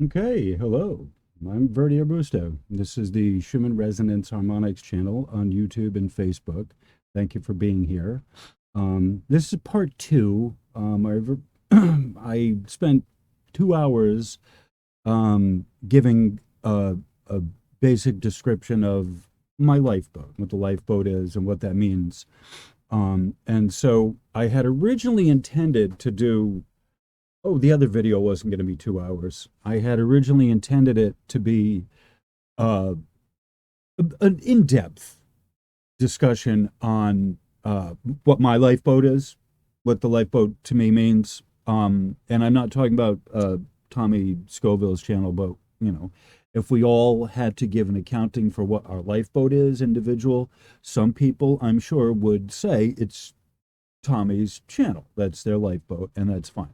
Okay, hello. I'm Verdi Arbusto. This is the Schumann Resonance Harmonics channel on YouTube and Facebook. Thank you for being here. This is part two. I spent 2 hours giving a basic description of my lifeboat, what the lifeboat is and what that means. And so I had originally intended to do. Oh, the other video wasn't going to be 2 hours. I had originally intended it to be uh, an in-depth discussion on what my lifeboat is, what the lifeboat to me means. And I'm not talking about Tommy Scoville's channel, but if we all had to give an accounting for what our lifeboat is, individual, some people I'm sure would say it's Tommy's channel. That's their lifeboat, and that's fine.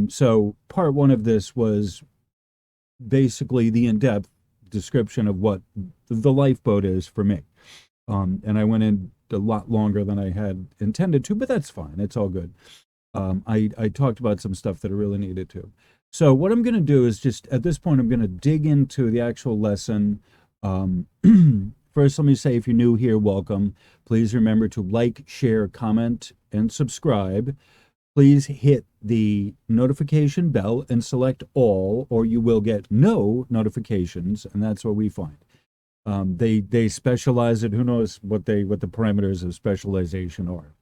So part one of this was basically the in-depth description of what the lifeboat is for me. And I went in a lot longer than I had intended to, but that's fine. It's all good. I talked about some stuff that I really needed to. So what I'm going to do is just, at this point, I'm going to dig into the actual lesson. First, let me say, if you're new here, welcome. Please remember to like, share, comment, and subscribe. Please hit the notification bell and select all, or you will get no notifications, and that's what we find. They specialize it. Who knows what the parameters of specialization are.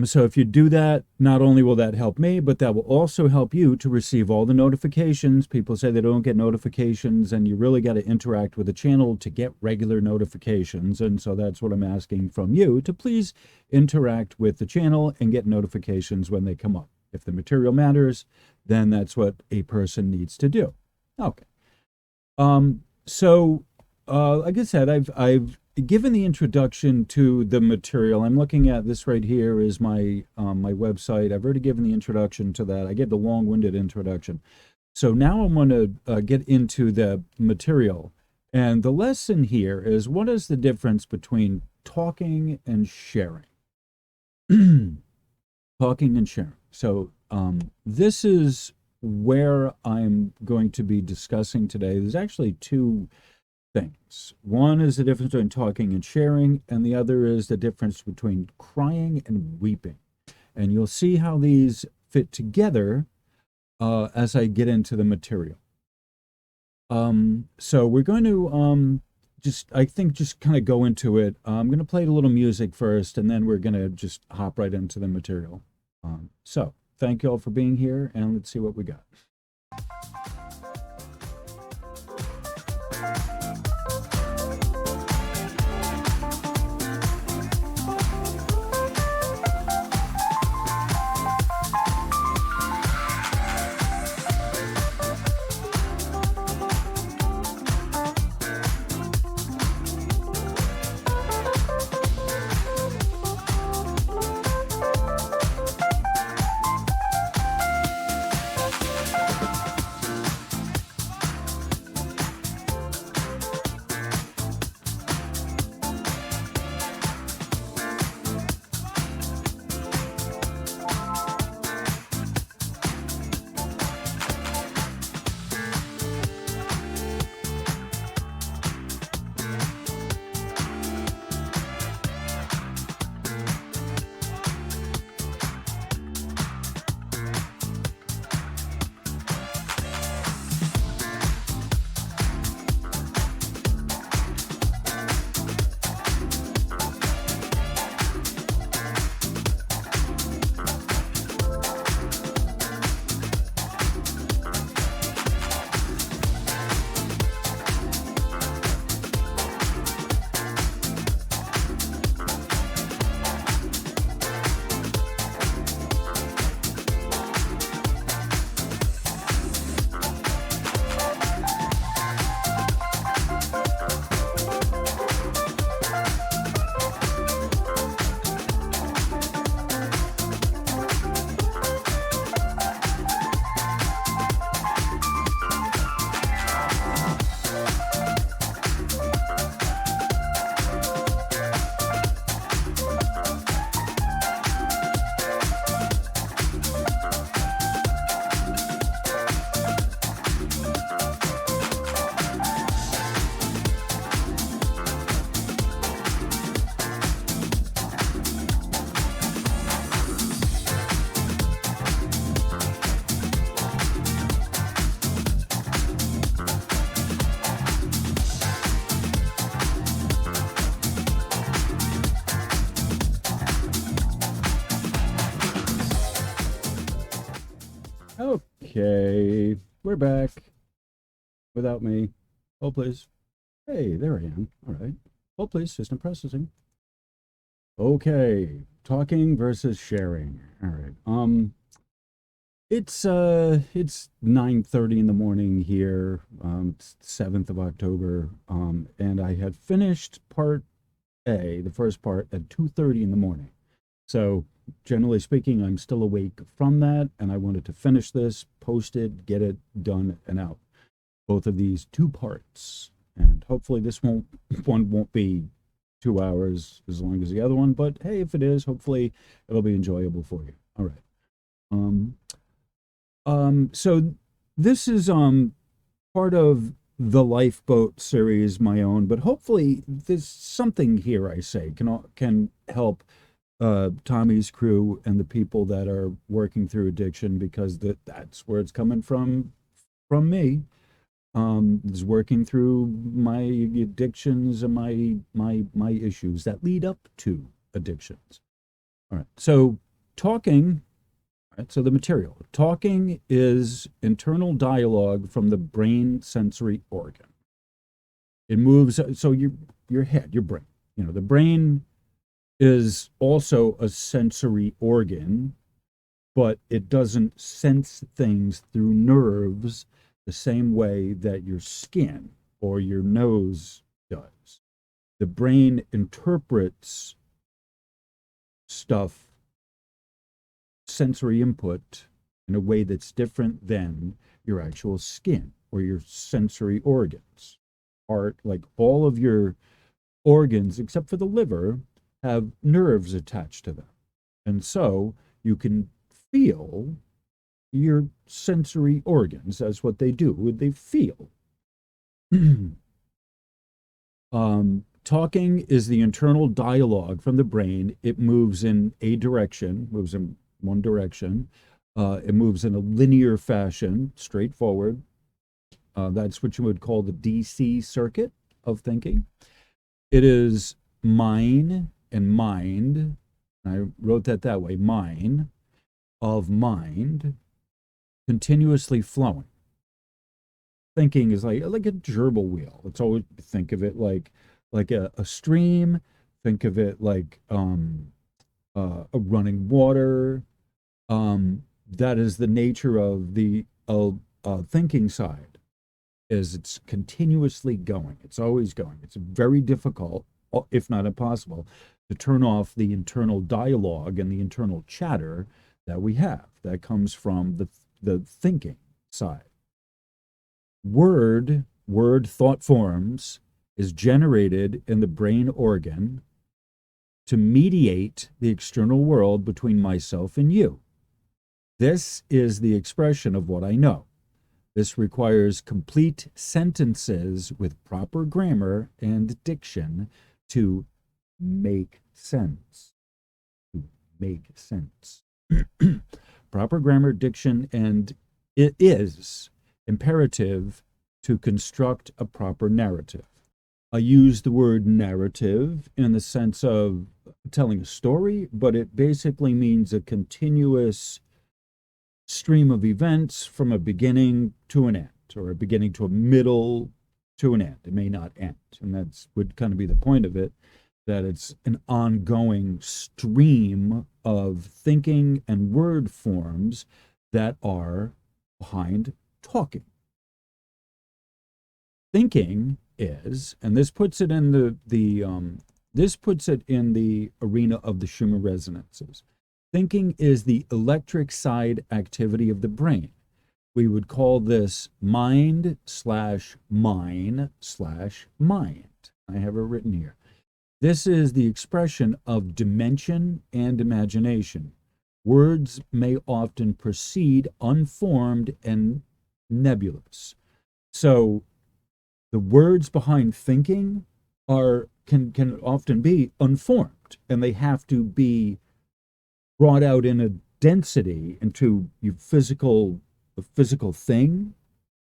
So if you do that, not only will that help me, but that will also help you to receive all the notifications. People say they don't get notifications, and you really got to interact with the channel to get regular notifications. And so that's what I'm asking from you, to please interact with the channel and get notifications when they come up. If the material matters, then that's what a person needs to do. Okay. So like I said, I've given the introduction to the material. I'm looking at this right here is my my website. I've already given the introduction to that. I gave the long-winded introduction. So now I'm going to get into the material. And the lesson here is, what is the difference between talking and sharing? Talking and sharing. So this is where I'm going to be discussing today. There's actually two things. One is the difference between talking and sharing, and the other is the difference between crying and weeping. And you'll see how these fit together as I get into the material. So we're going to just kind of go into it. I'm going to play a little music first, and then we're going to just hop right into the material. So thank you all for being here, and let's see what we got. Okay, we're back without me. Hold please. Hey, there I am. All right. Hold please. System processing. Okay, talking versus sharing. All right. It's 9:30 in the morning here. It's 7th of October. And I had finished part A, the first part, at 2:30 in the morning. So generally speaking, I'm still awake from that, and I wanted to finish this, post it, get it done and out. Both of these two parts, and hopefully this one won't be 2 hours as long as the other one. But hey, if it is, hopefully it'll be enjoyable for you. All right. So this is part of the Lifeboat series, my own, but hopefully there's something here I say can help Tommy's crew and the people that are working through addiction, because that's where it's coming from me. Is working through my addictions and my issues that lead up to addictions. All right. So talking. All right, so the material. Talking is internal dialogue from the brain sensory organ. It moves. So your head, your brain. The brain is also a sensory organ, but it doesn't sense things through nerves the same way that your skin or your nose does. The brain interprets stuff, sensory input, in a way that's different than your actual skin or your sensory organs. Like all of your organs, except for the liver, have nerves attached to them. And so you can feel your sensory organs. That's what they do. They feel. Talking is the internal dialogue from the brain. It moves in a direction, moves in one direction. It moves in a linear fashion, straightforward. That's what you would call the DC circuit of thinking. It is mine and mind. I wrote that way, mine, of mind, continuously flowing. Thinking is like a gerbil wheel. It's always, think of it like a stream. Think of it like a running water. That is the nature of the thinking side. Is it's continuously going. It's always going. It's very difficult, if not impossible, to turn off the internal dialogue and the internal chatter that we have. That comes from the thinking side. Word thought forms is generated in the brain organ to mediate the external world between myself and you. This is the expression of what I know. This requires complete sentences with proper grammar and diction to make sense. To make sense. Proper grammar, diction, and it is imperative to construct a proper narrative. I use the word narrative in the sense of telling a story, but it basically means a continuous stream of events from a beginning to an end, or a beginning to a middle to an end. It may not end, and that's would kind of be the point of it, that it's an ongoing stream of thinking and word forms that are behind talking. Thinking is, and this puts it in the arena of the Schumann resonances. Thinking is the electric side activity of the brain. We would call this mind/mine/mind. I have it written here. This is the expression of dimension and imagination. Words may often proceed unformed and nebulous. So the words behind thinking can often be unformed, and they have to be brought out in a density into a physical thing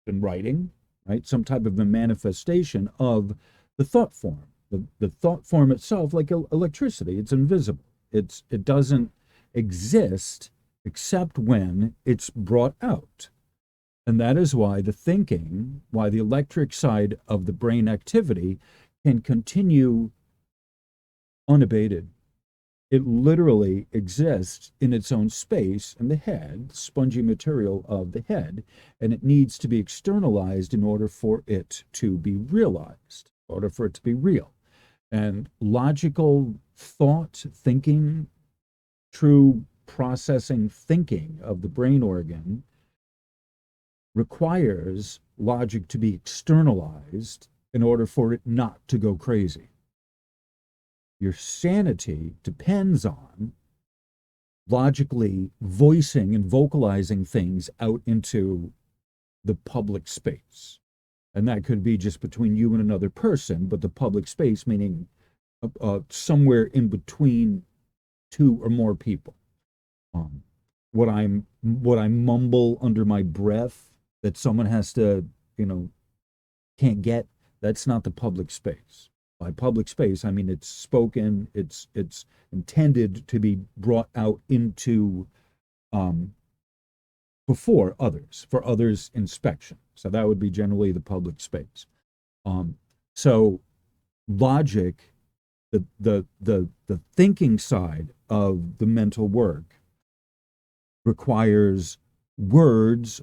in writing, right? Some type of a manifestation of the thought form. The thought form itself, like electricity, it's invisible. It doesn't exist except when it's brought out. And that is why the electric side of the brain activity can continue unabated. It literally exists in its own space in the head, spongy material of the head, and it needs to be externalized in order for it to be realized, in order for it to be real. And logical thought, thinking, true processing thinking of the brain organ requires logic to be externalized in order for it not to go crazy. Your sanity depends on logically voicing and vocalizing things out into the public space. And that could be just between you and another person, but the public space meaning somewhere in between two or more people. What I mumble under my breath that someone has to, can't get, that's not the public space. By public space, I mean it's spoken, it's intended to be brought out into before others, for others' inspection. So that would be generally the public space. So logic, the thinking side of the mental work requires words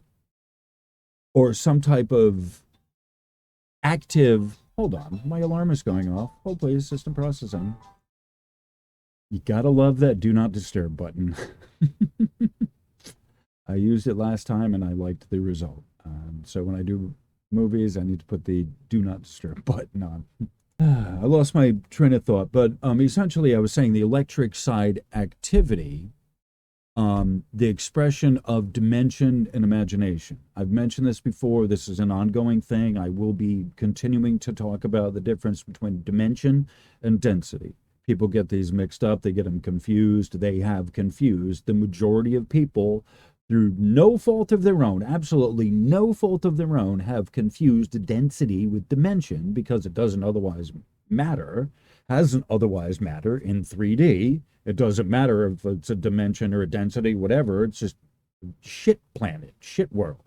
or some type of active. Hold on, my alarm is going off. Hold please, system processing. You gotta love that do not disturb button. I used it last time and I liked the result. So when I do movies, I need to put the do not disturb button on. I lost my train of thought, but essentially I was saying the electric side activity, the expression of dimension and imagination. I've mentioned this before. This is an ongoing thing. I will be continuing to talk about the difference between dimension and density. People get these mixed up. They get them confused. They have confused the majority of people through no fault of their own, absolutely no fault of their own, have confused density with dimension because it doesn't otherwise matter, hasn't otherwise matter in 3D. It doesn't matter if it's a dimension or a density, whatever. It's just shit planet, shit world.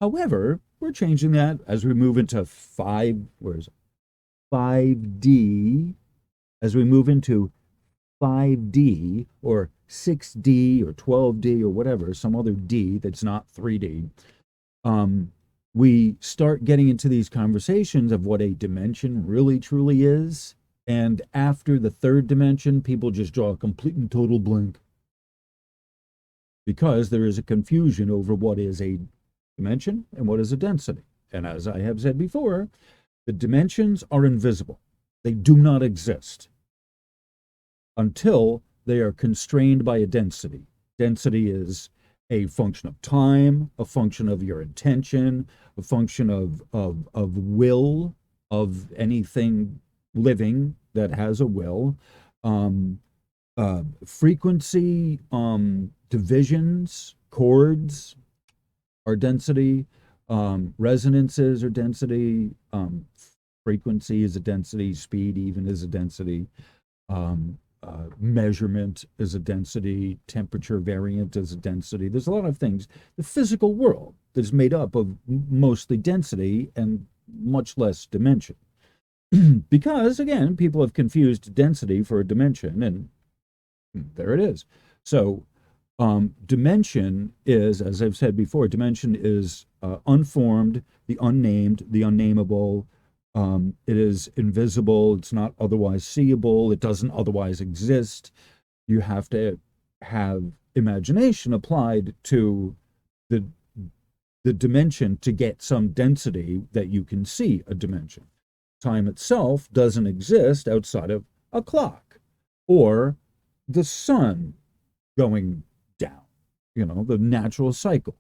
However, we're changing that as we move into 5D, as we move into 5D or 6D or 12D or whatever, some other D that's not 3D, we start getting into these conversations of what a dimension really truly is. And after the third dimension, people just draw a complete and total blank because there is a confusion over what is a dimension and what is a density. And as I have said before, the dimensions are invisible. They do not exist until they are constrained by a density. Density is a function of time, a function of your intention, a function of will of anything living that has a will, frequency, divisions, chords are density, resonances are density, frequency is a density, speed even is a density, measurement is a density, temperature variant is a density. There's a lot of things. The physical world is made up of mostly density and much less dimension. Because, again, people have confused density for a dimension, and there it is. So dimension is, as I've said before, dimension is unformed, the unnamed, the unnameable. It is invisible. It's not otherwise seeable. It doesn't otherwise exist. You have to have imagination applied to the dimension to get some density that you can see a dimension. Time itself doesn't exist outside of a clock or the sun going down, the natural cycle,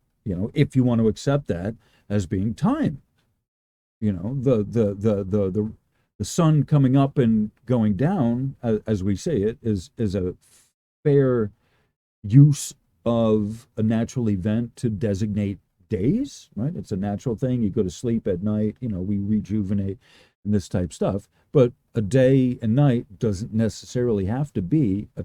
if you want to accept that as being time. The sun coming up and going down, as we say it, is a fair use of a natural event to designate days, right? It's a natural thing. You go to sleep at night, we rejuvenate and this type stuff. But a day and night doesn't necessarily have to be a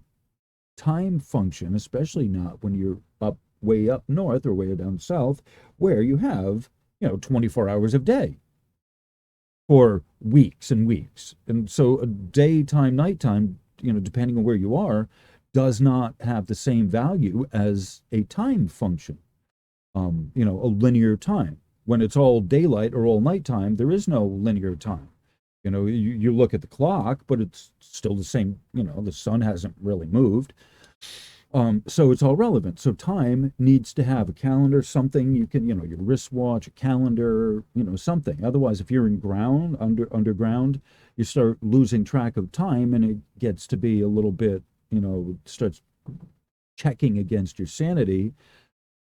time function, especially not when you're up way up north or way down south, where you have, 24 hours of day for weeks and weeks. And so a daytime, nighttime, depending on where you are, does not have the same value as a time function, a linear time. When it's all daylight or all nighttime, there is no linear time. You look at the clock, but it's still the same. The sun hasn't really moved. So it's all relevant. So time needs to have a calendar, something you can, your wristwatch, a calendar, something. Otherwise, if you're underground, you start losing track of time, and it gets to be a little bit, starts checking against your sanity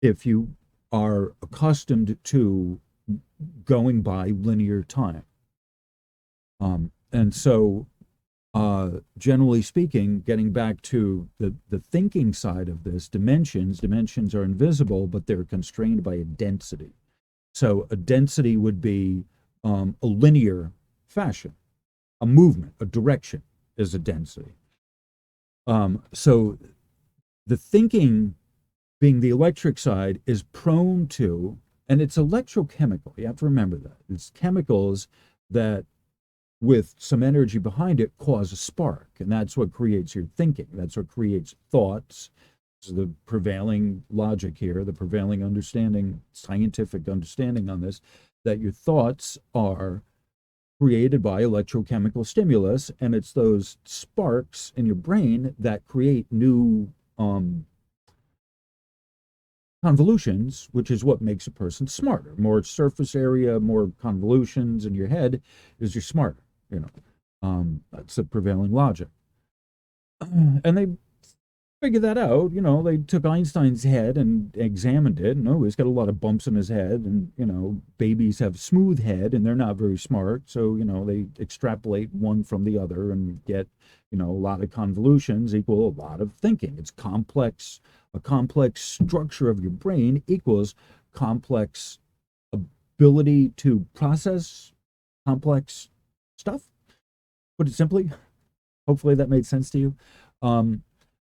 if you are accustomed to going by linear time. And so generally speaking, getting back to the thinking side of this, dimensions are invisible, but they're constrained by a density. So a density would be a linear fashion. A movement, a direction is a density. So the thinking, being the electric side, is prone to, and it's electrochemical. You have to remember that. It's chemicals that, with some energy behind it, cause a spark. And that's what creates your thinking. That's what creates thoughts. This is the prevailing logic here, the prevailing understanding, scientific understanding on this, that your thoughts are created by electrochemical stimulus, and it's those sparks in your brain that create new convolutions, which is what makes a person smarter. More surface area, more convolutions in your head is you're smarter. That's the prevailing logic. And they figured that out. They took Einstein's head and examined it, and he's got a lot of bumps in his head, and babies have smooth head and they're not very smart, so they extrapolate one from the other and get a lot of convolutions equal a lot of thinking. It's complex. A complex structure of your brain equals complex ability to process complex stuff. Put it simply. Hopefully that made sense to you.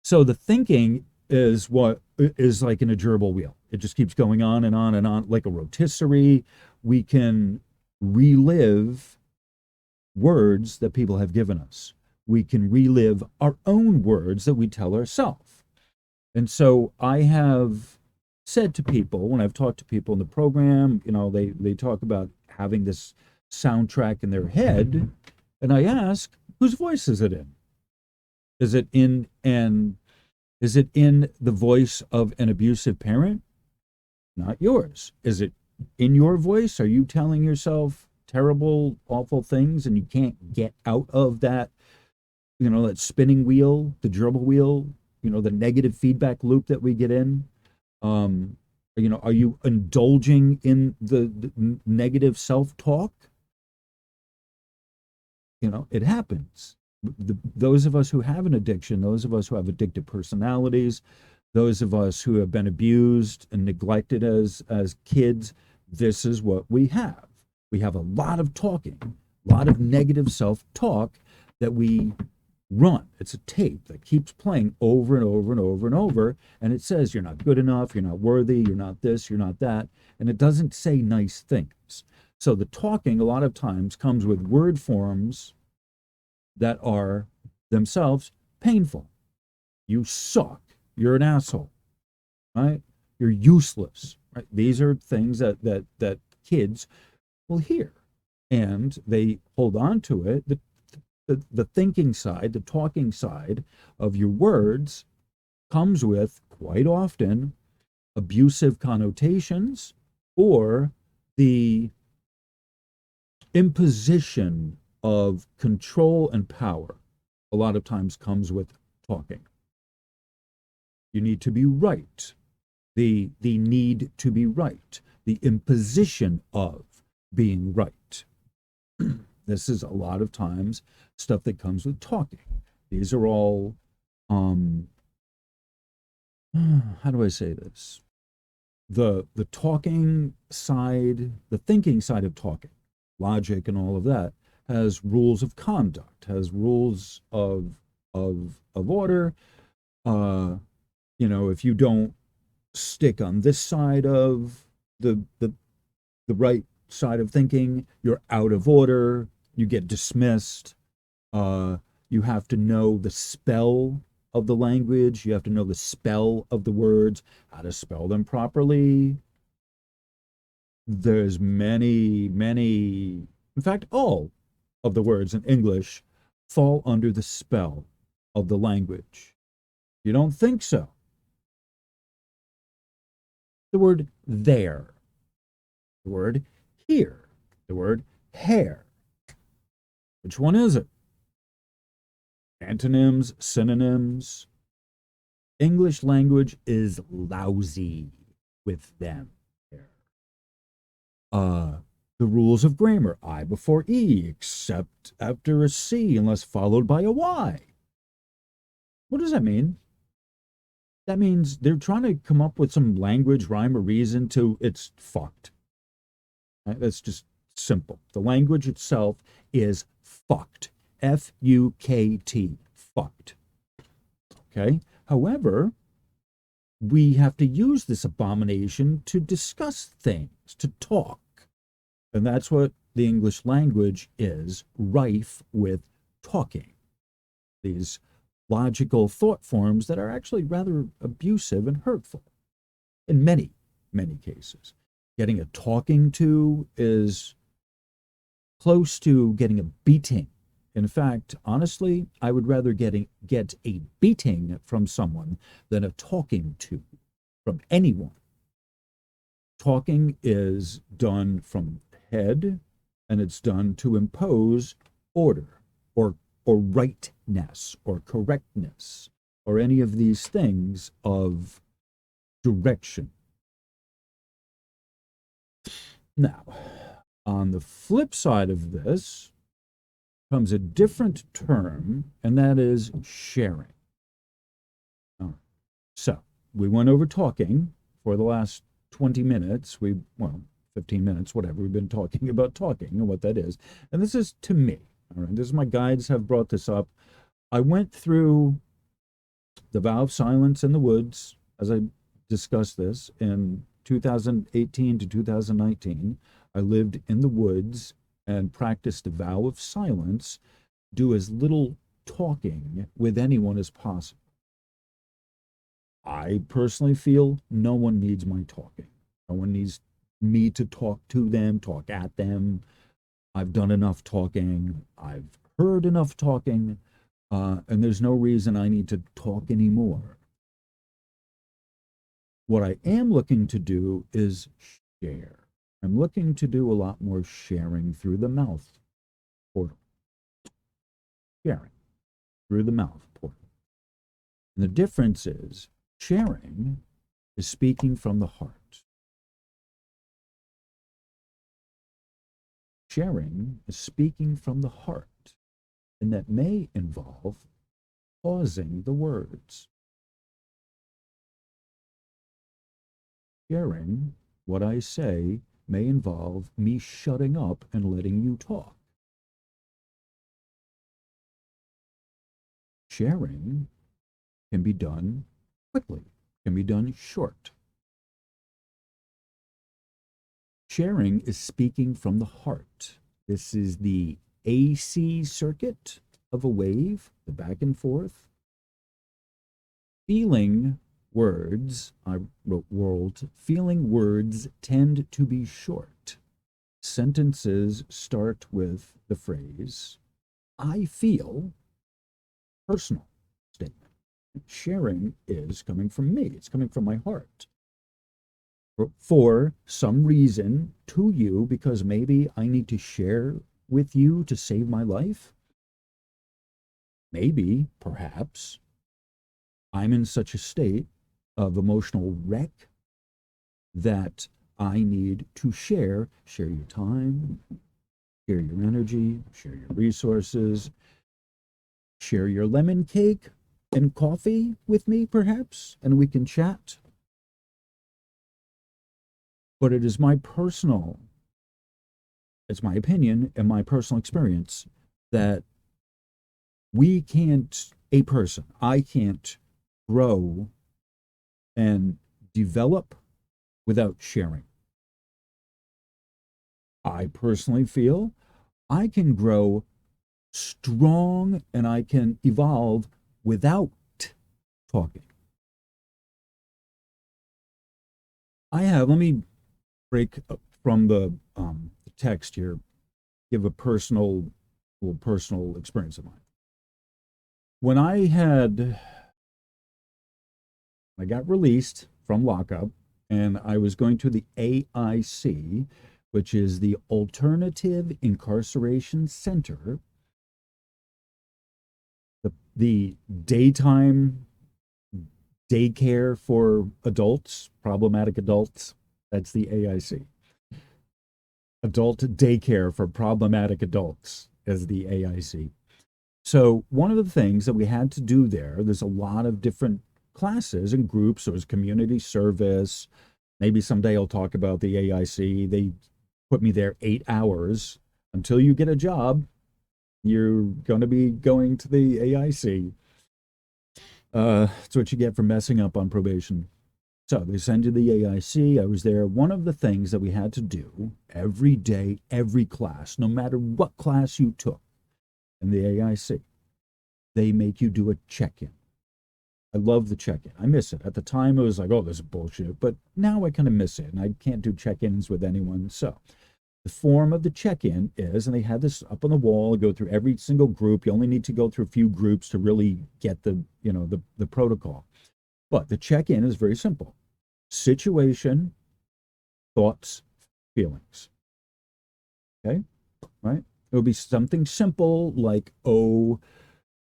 So the thinking is what is like an gerbil wheel. It just keeps going on and on and on, like a rotisserie. We can relive words that people have given us. We can relive our own words that we tell ourselves. And so I have said to people, when I've talked to people in the program, they talk about having this soundtrack in their head, and I ask, whose voice is it in? Is it in the voice of an abusive parent? Not yours. Is it in your voice? Are you telling yourself terrible, awful things, and you can't get out of that, that spinning wheel, the gerbil wheel, the negative feedback loop that we get in? Are you indulging in the negative self-talk? It happens. Those of us who have an addiction, those of us who have addictive personalities, those of us who have been abused and neglected as kids, this is what we have. We have a lot of talking, a lot of negative self-talk that we run. It's a tape that keeps playing over and over and over and over, and it says you're not good enough, you're not worthy, you're not this, you're not that, and it doesn't say nice things. So the talking a lot of times comes with word forms that are themselves painful. You suck. You're an asshole, right? You're useless, right? These are things that kids will hear, and they hold on to it. The thinking side, the talking side of your words comes with, quite often, abusive connotations, or the imposition of control and power a lot of times comes with talking. You need to be right. The need to be right. The imposition of being right. This is a lot of times stuff that comes with talking. These are all, how do I say this? The talking side, the thinking side of talking, logic and all of that, has rules of conduct, has rules of order. If you don't stick on this side of the right side of thinking, you're out of order, you get dismissed. Uh, you have to know the spell of the language, you have to know the spell of the words, how to spell them properly. There's many, in fact, all of the words in English fall under the spell of the language. You don't think so? The word there, the word here, the word hair. Which one is it? Antonyms, synonyms. English language is lousy with them. Uh, the rules of grammar, I before E, except after a C, unless followed by a Y. What does that mean? That means they're trying to come up with some language, rhyme, or reason to it's fucked. Right? That's just simple. The language itself is fucked. F-U-K-T. Fucked. Okay? However, we have to use this abomination to discuss things, to talk. And that's what the English language is, rife with talking. These logical thought forms that are actually rather abusive and hurtful in many, many cases. Getting a talking to is close to getting a beating. In fact, honestly, I would rather get a beating from someone than a talking to from anyone. Talking is done from the head, and it's done to impose order or rightness or correctness or any of these things of direction. Now, on the flip side of this comes a different term, and that is sharing. All right. So we went over talking for the last 20 minutes. 15 minutes, whatever. We've been talking about talking and what that is. And this is to me. All right. This is my guides have brought this up. I went through the vow of silence in the woods as I discussed this in 2018 to 2019. I lived in the woods and practiced the vow of silence, do as little talking with anyone as possible. I personally feel no one needs my talking. No one needs me to talk to them, talk at them. I've done enough talking. I've heard enough talking. And there's no reason I need to talk anymore. What I am looking to do is share. I'm looking to do a lot more sharing through the mouth portal. Sharing through the mouth portal. And the difference is sharing is speaking from the heart. Sharing is speaking from the heart, and that may involve pausing the words. Sharing what I say may involve me shutting up and letting you talk. Sharing can be done quickly, can be done short. Sharing is speaking from the heart. This is the AC circuit of a wave, the back and forth. Feeling words, I wrote world, feeling words tend to be short. Sentences start with the phrase, I feel, personal statement. Sharing is coming from me. It's coming from my heart. For some reason to you, because maybe I need to share with you to save my life. Maybe, perhaps, I'm in such a state of emotional wreck that I need to share your time, share your energy, share your resources, share your lemon cake and coffee with me, perhaps, and we can chat. But it is my personal, it's my opinion and my personal experience that we can't, I can't grow and develop without sharing. I personally feel I can grow strong and I can evolve without talking. Let me break from the text here, give a little personal experience of mine. When I got released from lockup and I was going to the AIC, which is the Alternative Incarceration Center, the daytime daycare for adults, problematic adults. That's the AIC. Adult daycare for problematic adults is the AIC. So one of the things that we had to do there's a lot of different classes and groups. There was community service. Maybe someday I'll talk about the AIC. They put me there 8 hours. Until you get a job, you're going to be going to the AIC. That's what you get for messing up on probation. So they send you the AIC. I was there. One of the things that we had to do every day, every class, no matter what class you took in the AIC, they make you do a check-in. I love the check-in. I miss it. At the time, it was like, oh, this is bullshit. But now I kind of miss it, and I can't do check-ins with anyone. So the form of the check-in is, and they had this up on the wall, go through every single group. You only need to go through a few groups to really get the protocol. But the check-in is very simple. Situation, thoughts, feelings. Okay? Right? It would be something simple like, oh,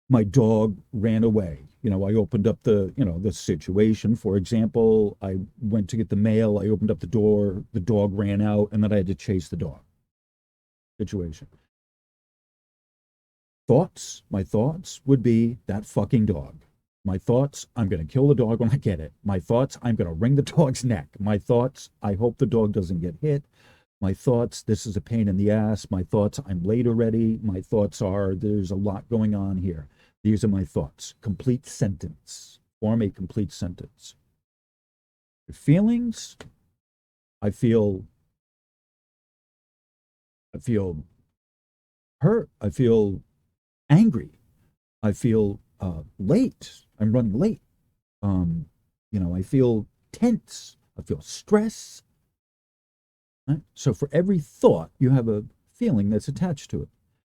my dog ran away. I opened up the situation. For example, I went to get the mail. I opened up the door. The dog ran out, and then I had to chase the dog. Situation. Thoughts. My thoughts would be that fucking dog. My thoughts, I'm going to kill the dog when I get it. My thoughts, I'm going to wring the dog's neck. My thoughts, I hope the dog doesn't get hit. My thoughts, this is a pain in the ass. My thoughts, I'm late already. My thoughts are, there's a lot going on here. These are my thoughts. Complete sentence. Form a complete sentence. Your feelings, I feel hurt. I feel angry. I feel late. I'm running late. I feel tense. I feel stress. Right? So for every thought, you have a feeling that's attached to it.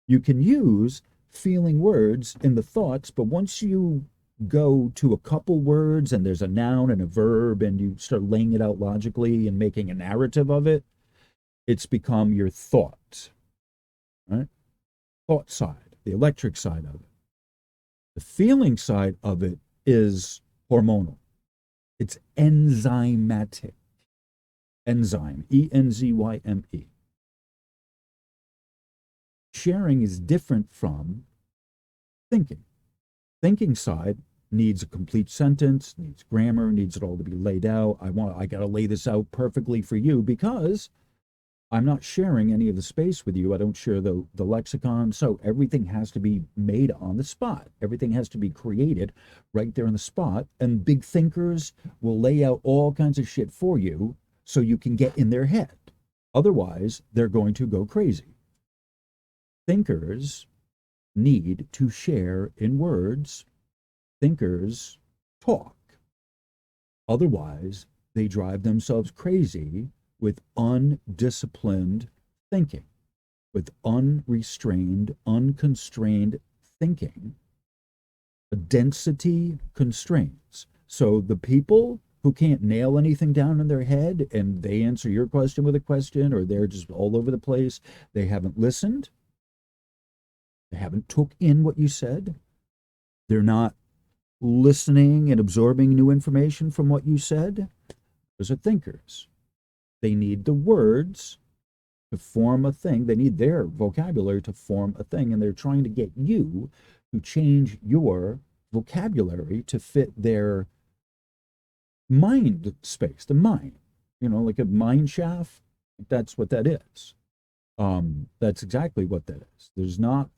You can use feeling words in the thoughts, but once you go to a couple words and there's a noun and a verb and you start laying it out logically and making a narrative of it, it's become your thought. Right? Thought side, the electric side of it. The feeling side of it is hormonal. It's enzymatic. Enzyme, E-N-Z-Y-M-E. Sharing is different from thinking. Thinking side needs a complete sentence, needs grammar, needs it all to be laid out. I got to lay this out perfectly for you because I'm not sharing any of the space with you. I don't share the lexicon. So everything has to be made on the spot. Everything has to be created right there on the spot. And big thinkers will lay out all kinds of shit for you so you can get in their head. Otherwise, they're going to go crazy. Thinkers need to share in words. Thinkers talk. Otherwise, they drive themselves crazy with undisciplined thinking, with unrestrained, unconstrained thinking. Density constraints. So the people who can't nail anything down in their head and they answer your question with a question, or they're just all over the place, they haven't listened, they haven't took in what you said, they're not listening and absorbing new information from what you said, those are thinkers. They need the words to form a thing. They need their vocabulary to form a thing, and they're trying to get you to change your vocabulary to fit their mind space, the mind, like a mine shaft. That's what that is. That's exactly what that is. It's not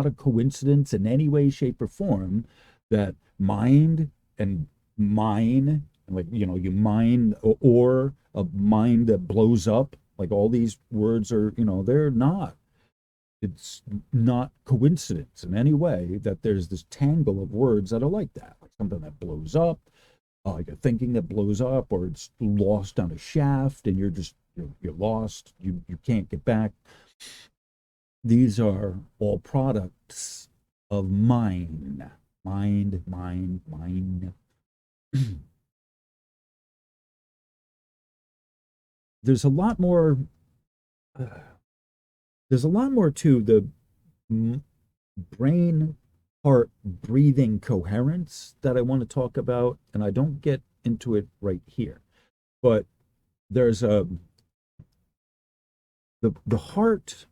a coincidence in any way, shape, or form that mind and mine like, you mine, or a mine that blows up. Like, all these words are, they're not, it's not coincidence in any way that there's this tangle of words that are like that, like something that blows up, like a thinking that blows up, or it's lost on a shaft and you're lost, you can't get back. These are all products of mind. Mind. There's a lot more. There's a lot more to the brain heart breathing coherence that I want to talk about, and I don't get into it right here. But there's the heart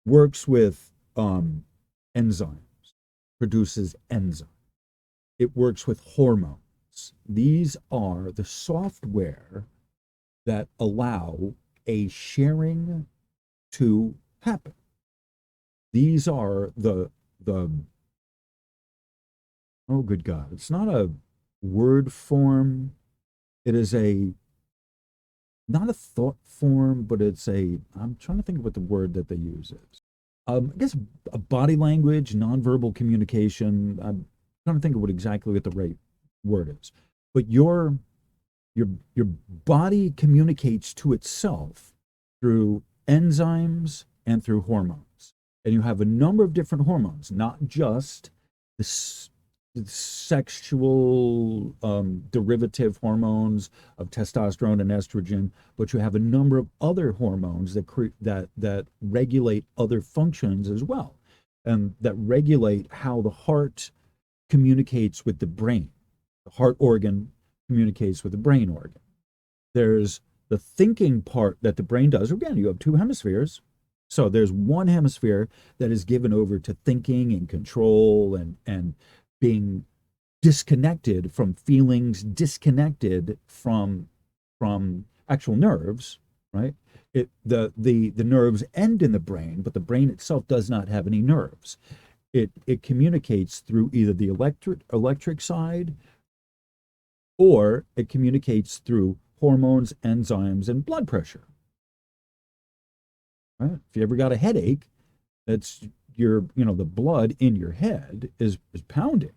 works with enzymes, produces enzymes. It works with hormones. These are the software that allow a sharing to happen. These are the oh good God, it's not a word form. It is not a thought form, but it's I'm trying to think of what the word that they use is. I guess a body language, nonverbal communication. I'm trying to think of exactly what the right word is. But your body communicates to itself through enzymes and through hormones. And you have a number of different hormones, not just the sexual derivative hormones of testosterone and estrogen, but you have a number of other hormones that regulate other functions as well, and that regulate how the heart communicates with the brain. The heart organ communicates with the brain organ. There's the thinking part that the brain does. Again, you have two hemispheres. So there's one hemisphere that is given over to thinking and control and being disconnected from feelings, disconnected from actual nerves, right? The nerves end in the brain, but the brain itself does not have any nerves. It communicates through either the electric side, or it communicates through hormones, enzymes, and blood pressure. Right? If you ever got a headache, that's the blood in your head is pounding.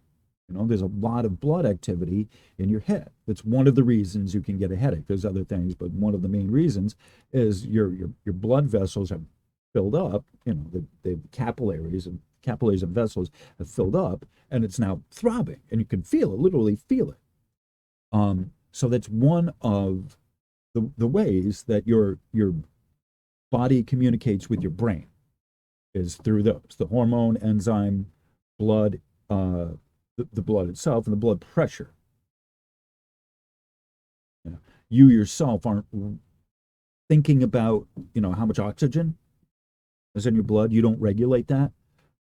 There's a lot of blood activity in your head. That's one of the reasons you can get a headache. There's other things, but one of the main reasons is your blood vessels have filled up. The capillaries and vessels have filled up, and it's now throbbing, and you can feel it, literally feel it. So that's one of the ways that your body communicates with your brain, is through those, the hormone, enzyme, blood, the blood itself, and the blood pressure. You yourself aren't thinking about, how much oxygen is in your blood. You don't regulate that.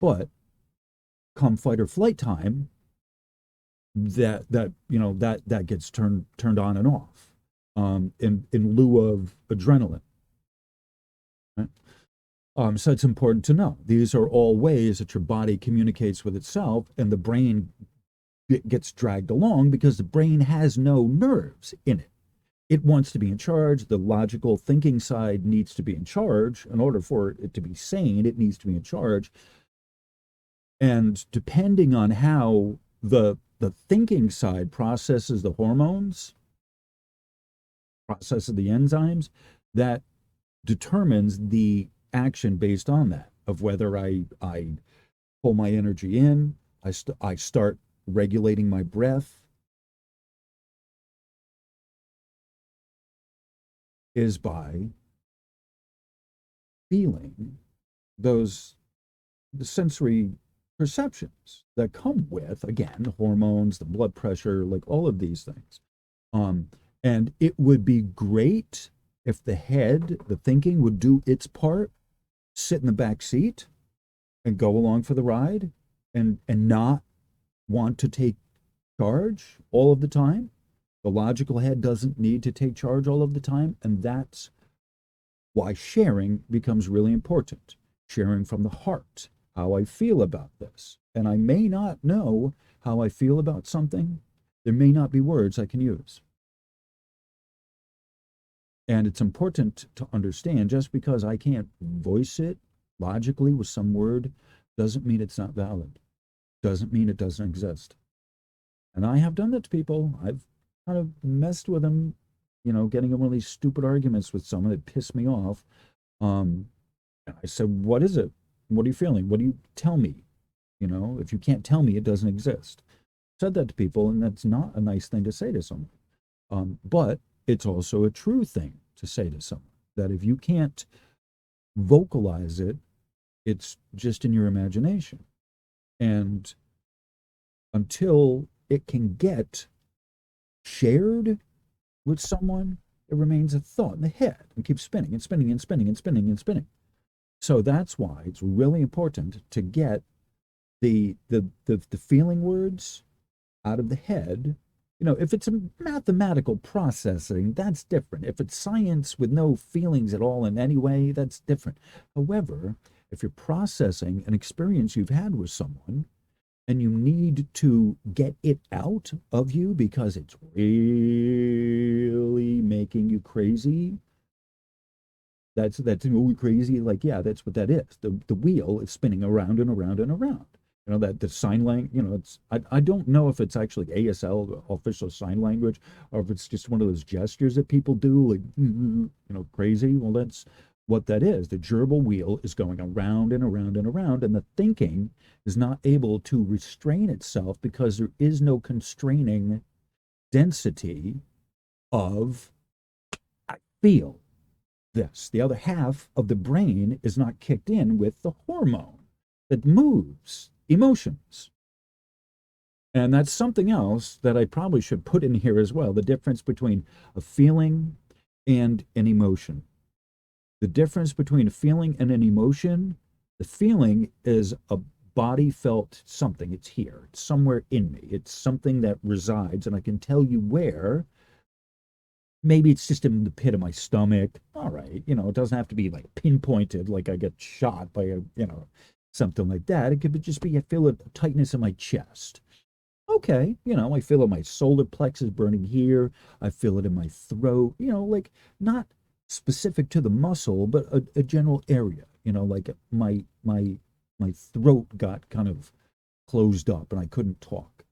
But come fight or flight time, that gets turned on and off, in lieu of adrenaline. Right? So it's important to know these are all ways that your body communicates with itself, and the brain gets dragged along because the brain has no nerves in it. It wants to be in charge. The logical thinking side needs to be in charge. In order for it to be sane, it needs to be in charge. And depending on how the thinking side processes the hormones, processes the enzymes, that determines the action based on that, of whether I pull my energy in, I start regulating my breath, is by feeling the sensory perceptions that come with, again, the hormones, the blood pressure, like all of these things. And it would be great if the head, the thinking, would do its part, sit in the back seat and go along for the ride, and not want to take charge all of the time. The logical head doesn't need to take charge all of the time, and that's why sharing becomes really important. Sharing from the heart, how I feel about this. And I may not know how I feel about something, There may not be words I can use. And it's important to understand just because I can't voice it logically with some word doesn't mean it's not valid, doesn't mean it doesn't exist. And I have done that to people. I've kind of messed with them, getting in one of these stupid arguments with someone that pissed me off. And I said, "What is it? What are you feeling? What do you tell me? If you can't tell me, it doesn't exist." Said that to people, and that's not a nice thing to say to someone. But it's also a true thing to say to someone that if you can't vocalize it, it's just in your imagination. And until it can get shared with someone, it remains a thought in the head and keeps spinning and spinning and spinning and spinning and spinning. So that's why it's really important to get the feeling words out of the head. If it's a mathematical processing, that's different. If it's science with no feelings at all in any way, that's different. However, if you're processing an experience you've had with someone and you need to get it out of you because it's really making you crazy, that's crazy. Like, yeah, that's what that is. The wheel is spinning around and around and around. That the sign language, it's I don't know if it's actually ASL, official sign language, or if it's just one of those gestures that people do, like crazy. Well, that's what that is. The gerbil wheel is going around and around and around, and the thinking is not able to restrain itself because there is no constraining density of I feel this. The other half of the brain is not kicked in with the hormone that moves emotions. And that's something else that I probably should put in here as well, the difference between a feeling and an emotion. The difference between a feeling and an emotion, the feeling is a body felt something. It's here, it's somewhere in me. It's something that resides, and I can tell you where. Maybe it's just in the pit of my stomach. All right, it doesn't have to be like pinpointed, like I get shot by something like that. It could just be I feel a tightness in my chest. Okay, I feel it my solar plexus burning here. I feel it in my throat. Like not specific to the muscle, but a general area. Like my throat got kind of closed up and I couldn't talk.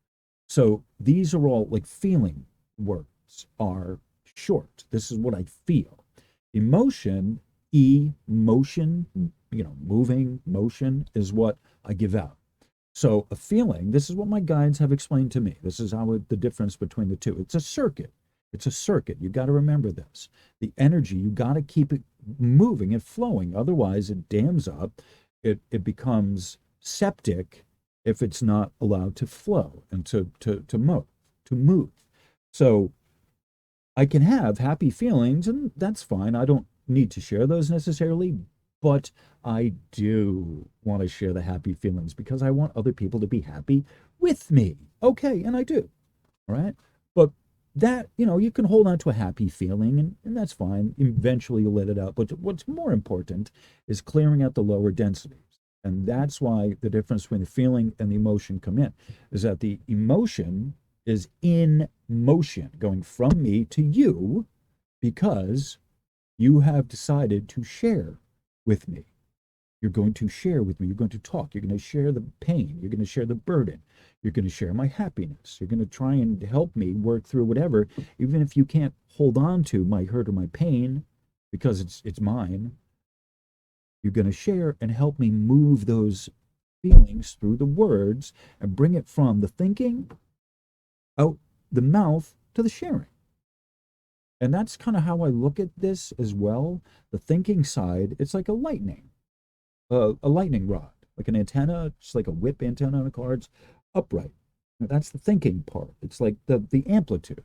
So these are all like feeling words are short. This is what I feel. Emotion, emotion, moving, motion is what I give out. So a feeling, this is what my guides have explained to me. This is the difference between the two. It's a circuit. It's a circuit. You got to remember this. The energy, you got to keep it moving and flowing. Otherwise, it dams up. It becomes septic if it's not allowed to flow and to move. So I can have happy feelings, and that's fine. I don't need to share those necessarily, but I do want to share the happy feelings because I want other people to be happy with me. Okay, and I do. All right. But that, you can hold on to a happy feeling and that's fine. Eventually you'll let it out. But what's more important is clearing out the lower densities. And that's why the difference between the feeling and the emotion come in, is that the emotion is in motion, going from me to you because you have decided to share with me. You're going to share with me. You're going to talk. You're going to share the pain. You're going to share the burden. You're going to share my happiness. You're going to try and help me work through whatever, even if you can't hold on to my hurt or my pain because it's mine. You're going to share and help me move those feelings through the words and bring it from the thinking out the mouth to the sharing. And that's kind of how I look at this as well. The thinking side, it's like a lightning rod, like an antenna, just like a whip antenna on a car. It's upright. Now, that's the thinking part. It's like the amplitude.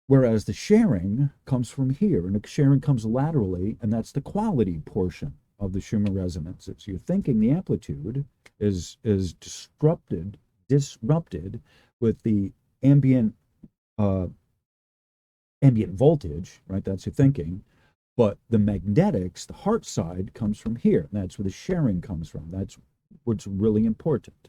Whereas the sharing comes from here, and the sharing comes laterally, and that's the quality portion of the Schumann resonances. You're thinking the amplitude is disrupted with the ambient voltage, right? That's your thinking. But the magnetics, the heart side, comes from here. And that's where the sharing comes from. That's what's really important.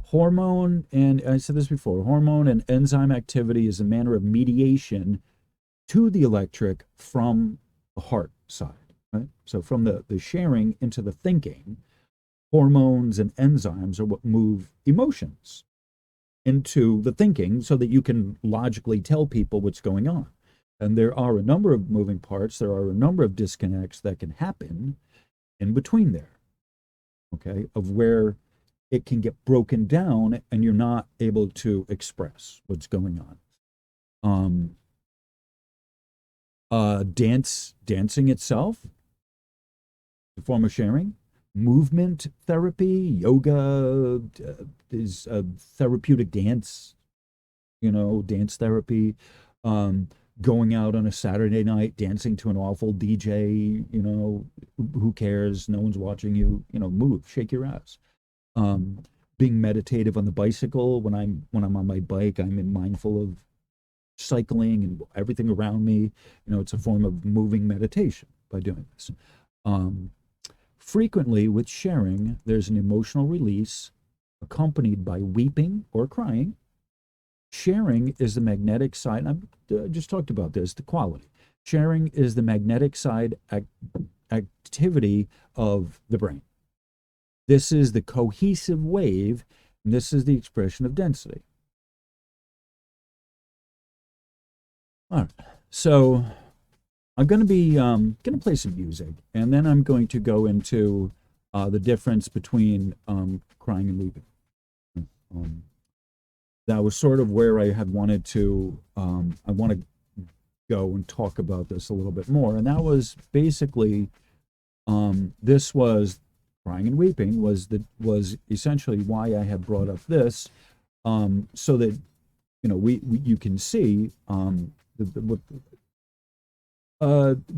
Hormone, and I said this before, hormone and enzyme activity is a manner of mediation to the electric from the heart side, right? So from the sharing into the thinking, hormones and enzymes are what move emotions into the thinking so that you can logically tell people what's going on. And there are a number of moving parts, there are a number of disconnects that can happen in between there, okay, of where it can get broken down and you're not able to express what's going on. Dancing itself, a form of sharing. Movement therapy, yoga is a therapeutic dance, dance therapy. Going out on a Saturday night, dancing to an awful DJ, who cares? No one's watching you, move, shake your ass. Being meditative on the bicycle. When I'm on my bike, I'm mindful of cycling and everything around me. It's a form of moving meditation by doing this. Frequently with sharing, there's an emotional release accompanied by weeping or crying. Sharing is the magnetic side. I just talked about this, the quality. Sharing is the magnetic side activity of the brain. This is the cohesive wave, and this is the expression of density. All right, so I'm going to be play some music, and then I'm going to go into the difference between crying and weeping. That was sort of where I had wanted to, I want to go and talk about this a little bit more. And that was basically, this was crying and weeping was essentially why I had brought up this, so that, you can see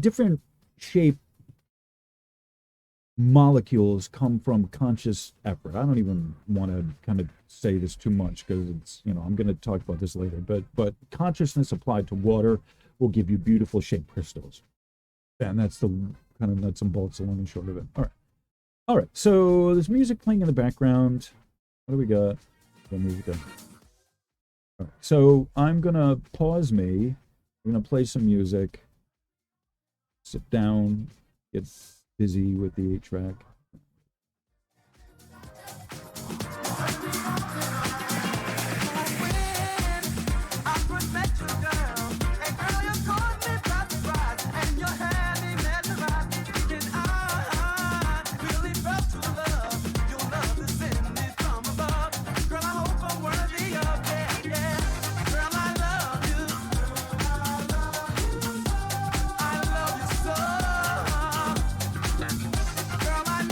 different shape molecules come from conscious effort. I don't even want to kind of say this too much because it's, I'm going to talk about this later, but consciousness applied to water will give you beautiful shaped crystals. And that's the kind of nuts and bolts, the long and short of it. All right. So there's music playing in the background. What do we got? The music on. All right. So I'm going to pause me. I'm going to play some music. Sit down, get busy with the 8-track. Girl, I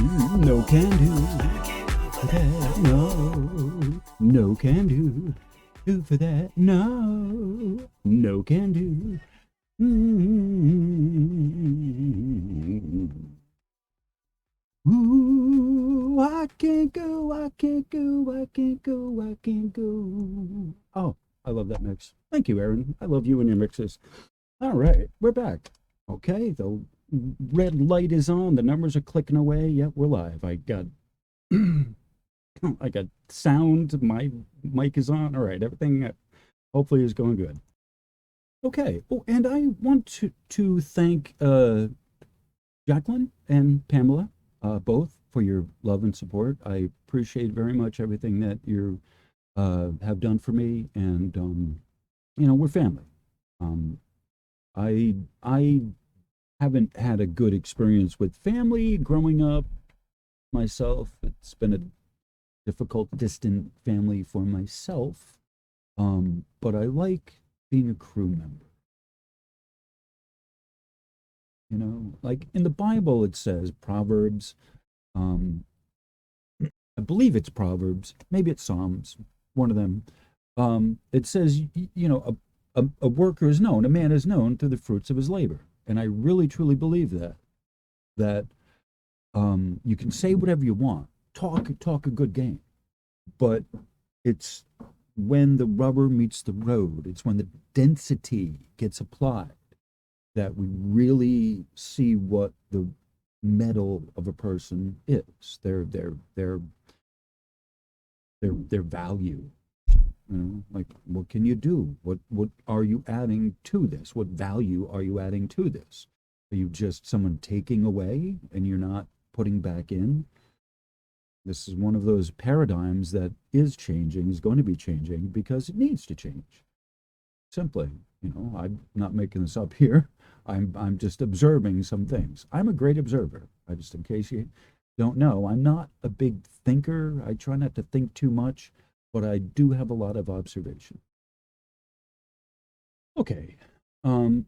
No can do for that. No, no can do for that. No, no can do. Ooh, I can't go, I can't go, I can't go, I can't go. Oh, I love that mix. Thank you, Aaron. I love you and your mixes. All right, we're back. Okay, the red light is on. The numbers are clicking away. Yep, we're live. I got I got sound. My mic is on. All right, everything hopefully is going good. Okay. Oh, and I want to thank Jacqueline and Pamela both for your love and support. I appreciate very much everything that you have done for me, and we're family. Um, I haven't had a good experience with family growing up myself. It's been a difficult, distant family for myself. But I like being a crew member. Like in the Bible, it says Proverbs. Um, I believe it's Proverbs, maybe it's Psalms, one of them. It says, a worker is known, a man is known through the fruits of his labor. And I really truly believe that you can say whatever you want, talk a good game, but it's when the rubber meets the road, it's when the density gets applied that we really see what the metal of a person is, their value. Like, what can you do? What are you adding to this? What value are you adding to this? Are you just someone taking away and you're not putting back in? This is one of those paradigms that is changing, is going to be changing because it needs to change. Simply, I'm not making this up here. I'm just observing some things. I'm a great observer. Just in case you don't know, I'm not a big thinker. I try not to think too much, but I do have a lot of observation. Okay.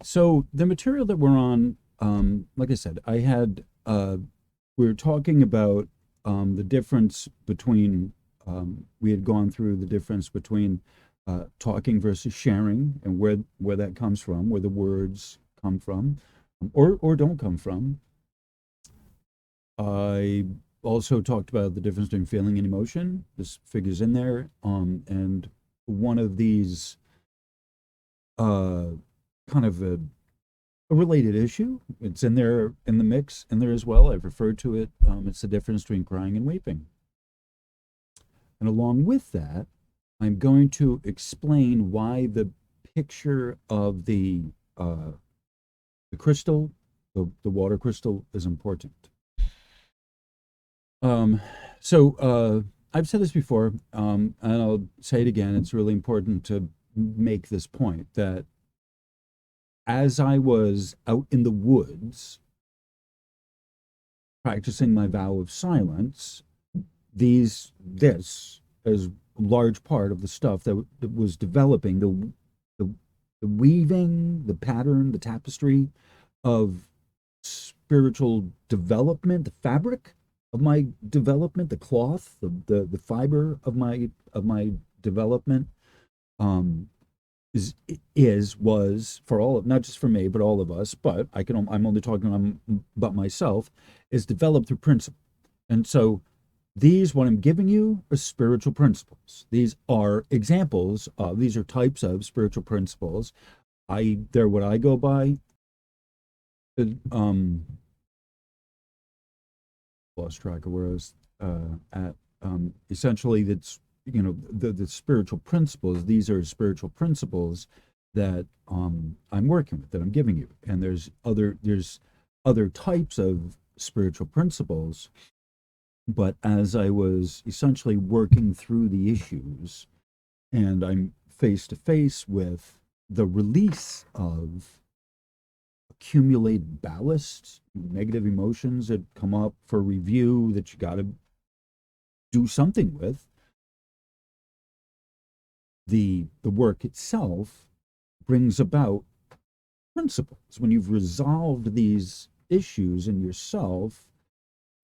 So the material that we're on, like I said, we were talking about the difference between, we had gone through the difference between talking versus sharing, and where that comes from, where the words come from, or don't come from. I also talked about the difference between feeling and emotion. This figures in there, and one of these kind of a related issue. It's in there in the mix in there as well. I've referred to it. It's the difference between crying and weeping. And along with that, I'm going to explain why the picture of the crystal, the water crystal, is important. So I've said this before, and I'll say it again. It's really important to make this point that as I was out in the woods practicing my vow of silence, this is a large part of the stuff that was developing the weaving, the pattern, the tapestry of spiritual development, the fabric of my development, the cloth, the fiber of my development, was for all of, not just for me but all of us, but I'm only talking about myself, is developed through principle. And so what I'm giving you are spiritual principles. These are examples of, these are types of spiritual principles. They're what I go by. Lost track of where I was at. Essentially, that's, the spiritual principles. These are spiritual principles that I'm working with, that I'm giving you. And there's other types of spiritual principles. But as I was essentially working through the issues, and I'm face to face with the release of accumulated ballast, negative emotions that come up for review that you got to do something with, the work itself brings about principles. When you've resolved these issues in yourself,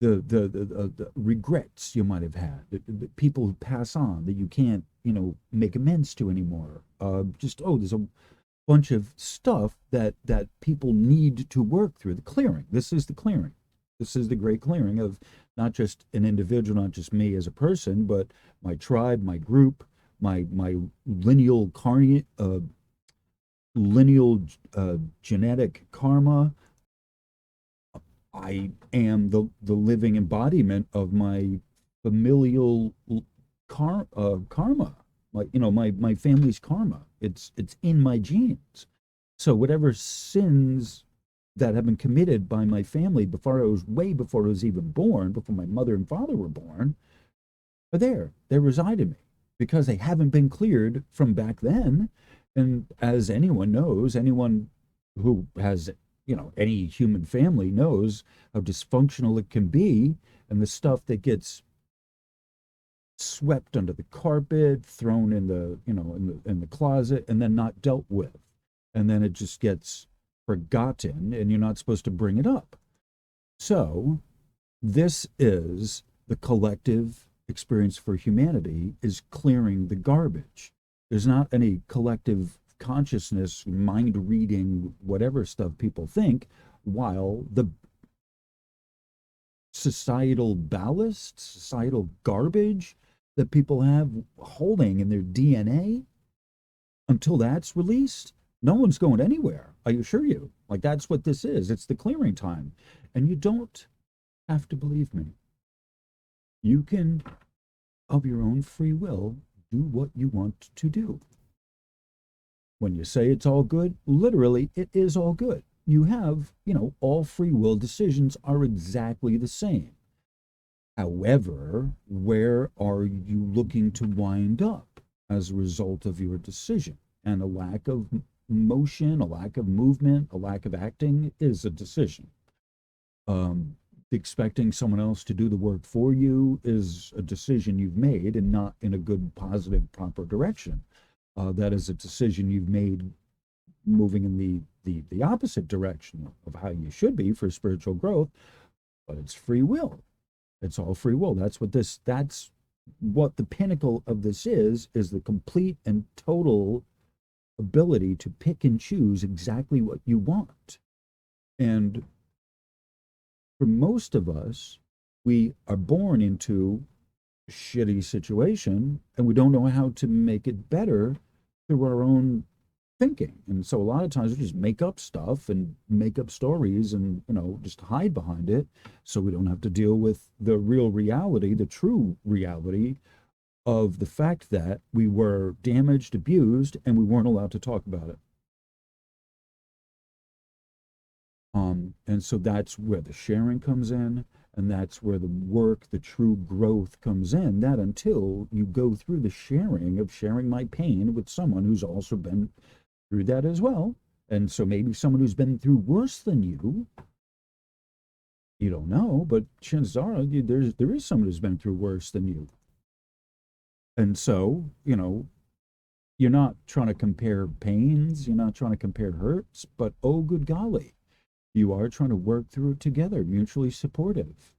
the regrets you might have had, the people who pass on that you can't, make amends to anymore. Just, there's a bunch of stuff that people need to work through. The clearing. This is the clearing. This is the great clearing of not just an individual, not just me as a person, but my tribe, my group, my lineal genetic karma. I am the living embodiment of my familial karma, my family's karma. It's in my genes. So whatever sins that have been committed by my family way before I was even born, before my mother and father were born, are there. They reside in me because they haven't been cleared from back then. And as anyone knows, anyone who has, any human family knows how dysfunctional it can be, and the stuff that gets swept under the carpet, thrown in the, in the closet, and then not dealt with. And then it just gets forgotten, and you're not supposed to bring it up. So this is the collective experience for humanity, is clearing the garbage. There's not any collective consciousness, mind reading, whatever stuff people think, while the societal ballast, societal garbage that people have holding in their DNA, until that's released, no one's going anywhere. I assure you. Like, that's what this is. It's the clearing time. And you don't have to believe me. You can, of your own free will, do what you want to do. When you say it's all good, literally, it is all good. You have, all free will decisions are exactly the same. However, where are you looking to wind up as a result of your decision? And a lack of motion, a lack of movement, a lack of acting is a decision. Expecting someone else to do the work for you is a decision you've made, and not in a good, positive, proper direction. That is a decision you've made moving in the opposite direction of how you should be for spiritual growth, but it's free will. It's all free will. That's what the pinnacle of this is the complete and total ability to pick and choose exactly what you want. And for most of us, we are born into a shitty situation, and we don't know how to make it better through our own thinking. And so a lot of times we just make up stuff and make up stories and, just hide behind it, so we don't have to deal with the real reality, the true reality of the fact that we were damaged, abused, and we weren't allowed to talk about it. And so that's where the sharing comes in, and that's where the work, the true growth comes in. That until you go through the sharing my pain with someone who's also been through that as well. And so maybe someone who's been through worse than you don't know, but chances are there is someone who's been through worse than you. And so, you're not trying to compare pains, you're not trying to compare hurts, but oh, good golly, you are trying to work through it together, mutually supportive.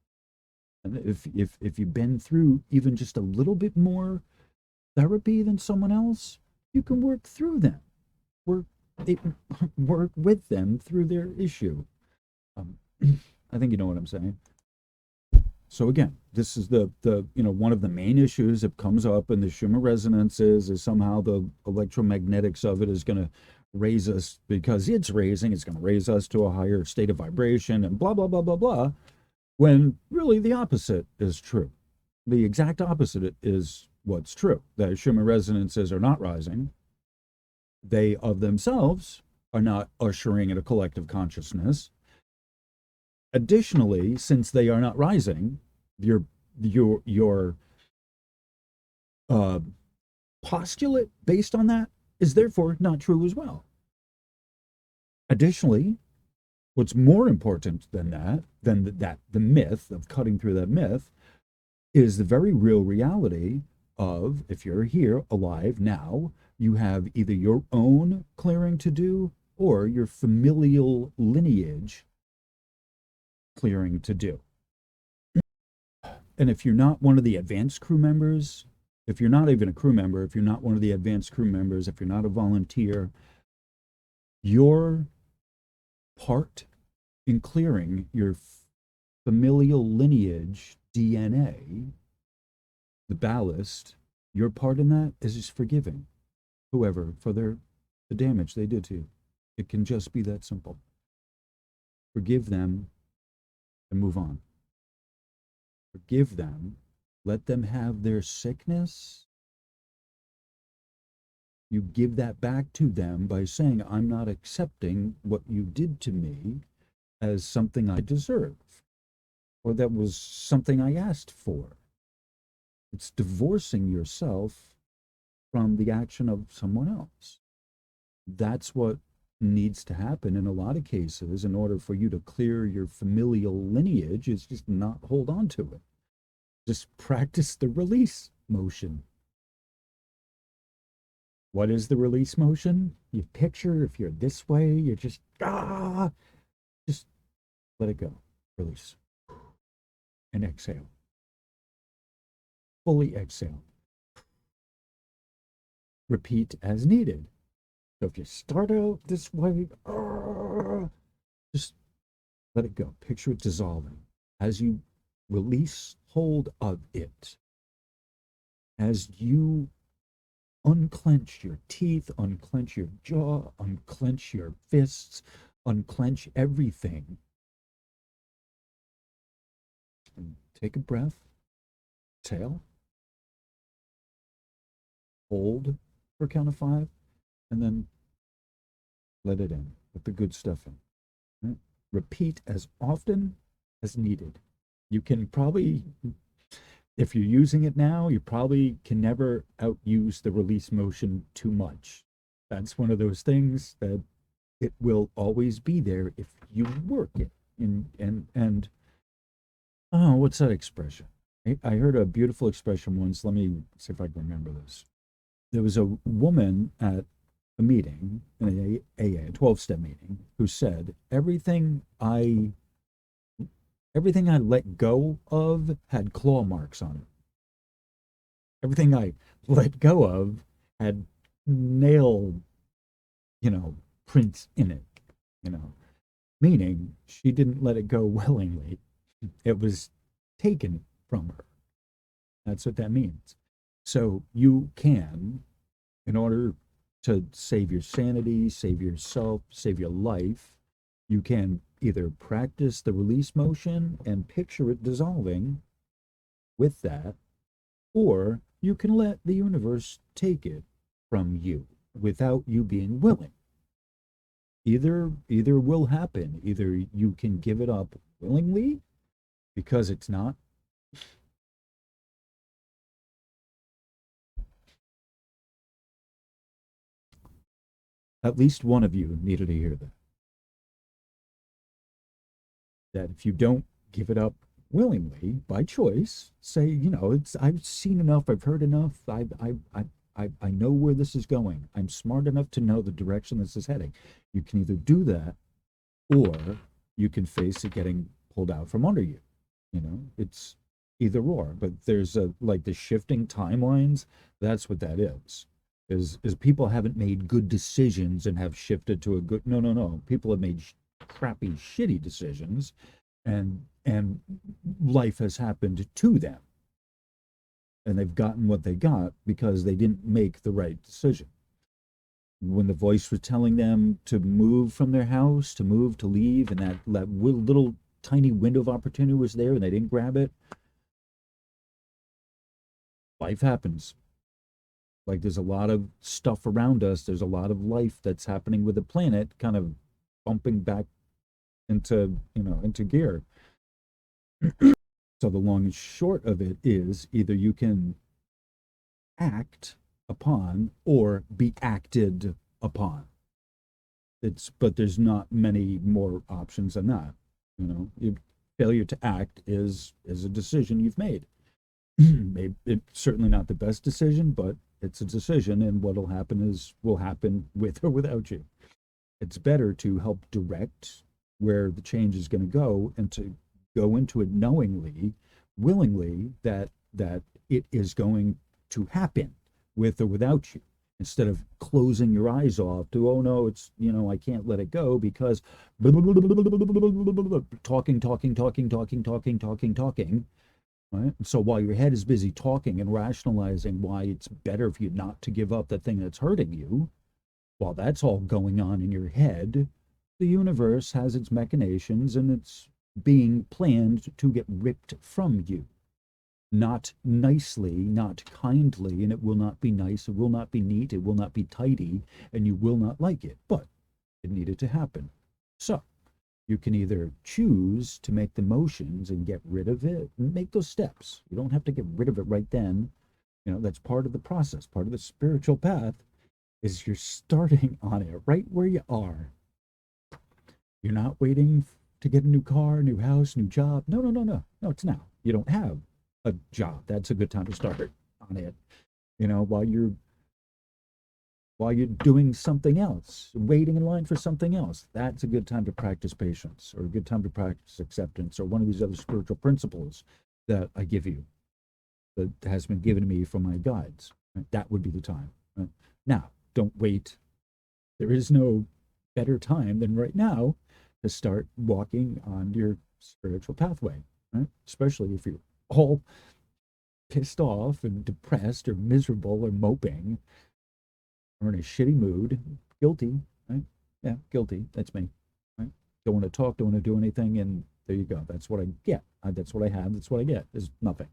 And if you've been through even just a little bit more therapy than someone else, you can work through them, work with them through their issue. I think you know what I'm saying. So again, this is the one of the main issues that comes up in the Schumann resonances is somehow the electromagnetics of it is going to raise us, because it's going to raise us to a higher state of vibration and blah, blah, blah, blah, blah, when really the opposite is true. The exact opposite is what's true. The Schumann resonances are not rising. They of themselves are not ushering in a collective consciousness. Additionally, since they are not rising, your postulate based on that is therefore not true as well. Additionally, what's more important than the myth of cutting through that myth, is the very real reality of, if you're here alive now, you have either your own clearing to do or your familial lineage clearing to do. and if you're not one of the advanced crew members, if you're not even a crew member, if you're not one of the advanced crew members, if you're not a volunteer, your part in clearing your familial lineage DNA, the ballast, your part in that is just forgiving whoever for the damage they did to you. It can just be that simple. Forgive them and move on. Forgive them. Let them have their sickness. You give that back to them by saying, I'm not accepting what you did to me as something I deserve, or that was something I asked for. It's divorcing yourself from the action of someone else. That's what needs to happen in a lot of cases in order for you to clear your familial lineage, is just not hold on to it. Just practice the release motion. What is the release motion? You picture if you're this way, you're just let it go. Release. And exhale. Fully exhale. Repeat as needed. So if you start out this way, just let it go. Picture it dissolving. As you release hold of it, as you unclench your teeth, unclench your jaw, unclench your fists, unclench everything, and take a breath, exhale, hold for a count of 5, and then let it in. Let the good stuff in. Right? Repeat as often as needed. You can probably, if you're using it now, you probably can never outuse the release motion too much. That's one of those things that it will always be there if you work it. And oh, what's that expression? I heard a beautiful expression once. Let me see if I can remember this. There was a woman at a meeting, an AA, a 12-step meeting, who said, everything I let go of had claw marks on it. Everything I let go of had nail, prints in it, meaning she didn't let it go willingly. It was taken from her. That's what that means. So you can, in order to save your sanity, save yourself, save your life, you can either practice the release motion and picture it dissolving with that, or you can let the universe take it from you without you being willing. Either will happen. Either you can give it up willingly because it's not. At least one of you needed to hear that. That if you don't give it up willingly by choice, say, I've seen enough, I've heard enough, I know where this is going. I'm smart enough to know the direction this is heading. You can either do that, or you can face it getting pulled out from under you. It's either or. But there's like the shifting timelines. That's what that is. Is people haven't made good decisions and have shifted to a good. No. People have made crappy, shitty decisions, and life has happened to them. And they've gotten what they got because they didn't make the right decision. When the voice was telling them to move from their house, to move, to leave, and that little tiny window of opportunity was there and they didn't grab it, life happens. Like there's a lot of stuff around us. There's a lot of life that's happening with the planet kind of bumping back into gear. So the long and short of it is either you can act upon or be acted upon. But there's not many more options than that. Failure to act is a decision you've made. Maybe it's certainly not the best decision, but it's a decision, and what'll happen will happen with or without you. It's better to help direct where the change is going to go and to go into it knowingly willingly that it is going to happen with or without you, instead of closing your eyes off to, oh no, it's, I can't let it go because talking, right? So while your head is busy talking and rationalizing why it's better for you not to give up the thing that's hurting you, while that's all going on in your head, the universe has its machinations and it's being planned to get ripped from you. Not nicely, not kindly, and it will not be nice, it will not be neat, it will not be tidy, and you will not like it, but it needed to happen. So you can either choose to make the motions and get rid of it, and make those steps. You don't have to get rid of it right then. That's part of the process, part of the spiritual path, is you're starting on it right where you are. You're not waiting to get a new car, new house, new job. No, no, no, no. No, it's now. You don't have a job. That's a good time to start on it. While you're doing something else, waiting in line for something else, that's a good time to practice patience, or a good time to practice acceptance, or one of these other spiritual principles that I give you, that has been given to me from my guides. Right? That would be the time. Right? Now, don't wait. There is no better time than right now to start walking on your spiritual pathway, right? Especially if you're all pissed off and depressed or miserable or moping or in a shitty mood, guilty, right? Yeah, guilty. That's me, right? Don't want to talk, don't want to do anything, and there you go. That's what I get. That's what I have. That's what I get. Is nothing,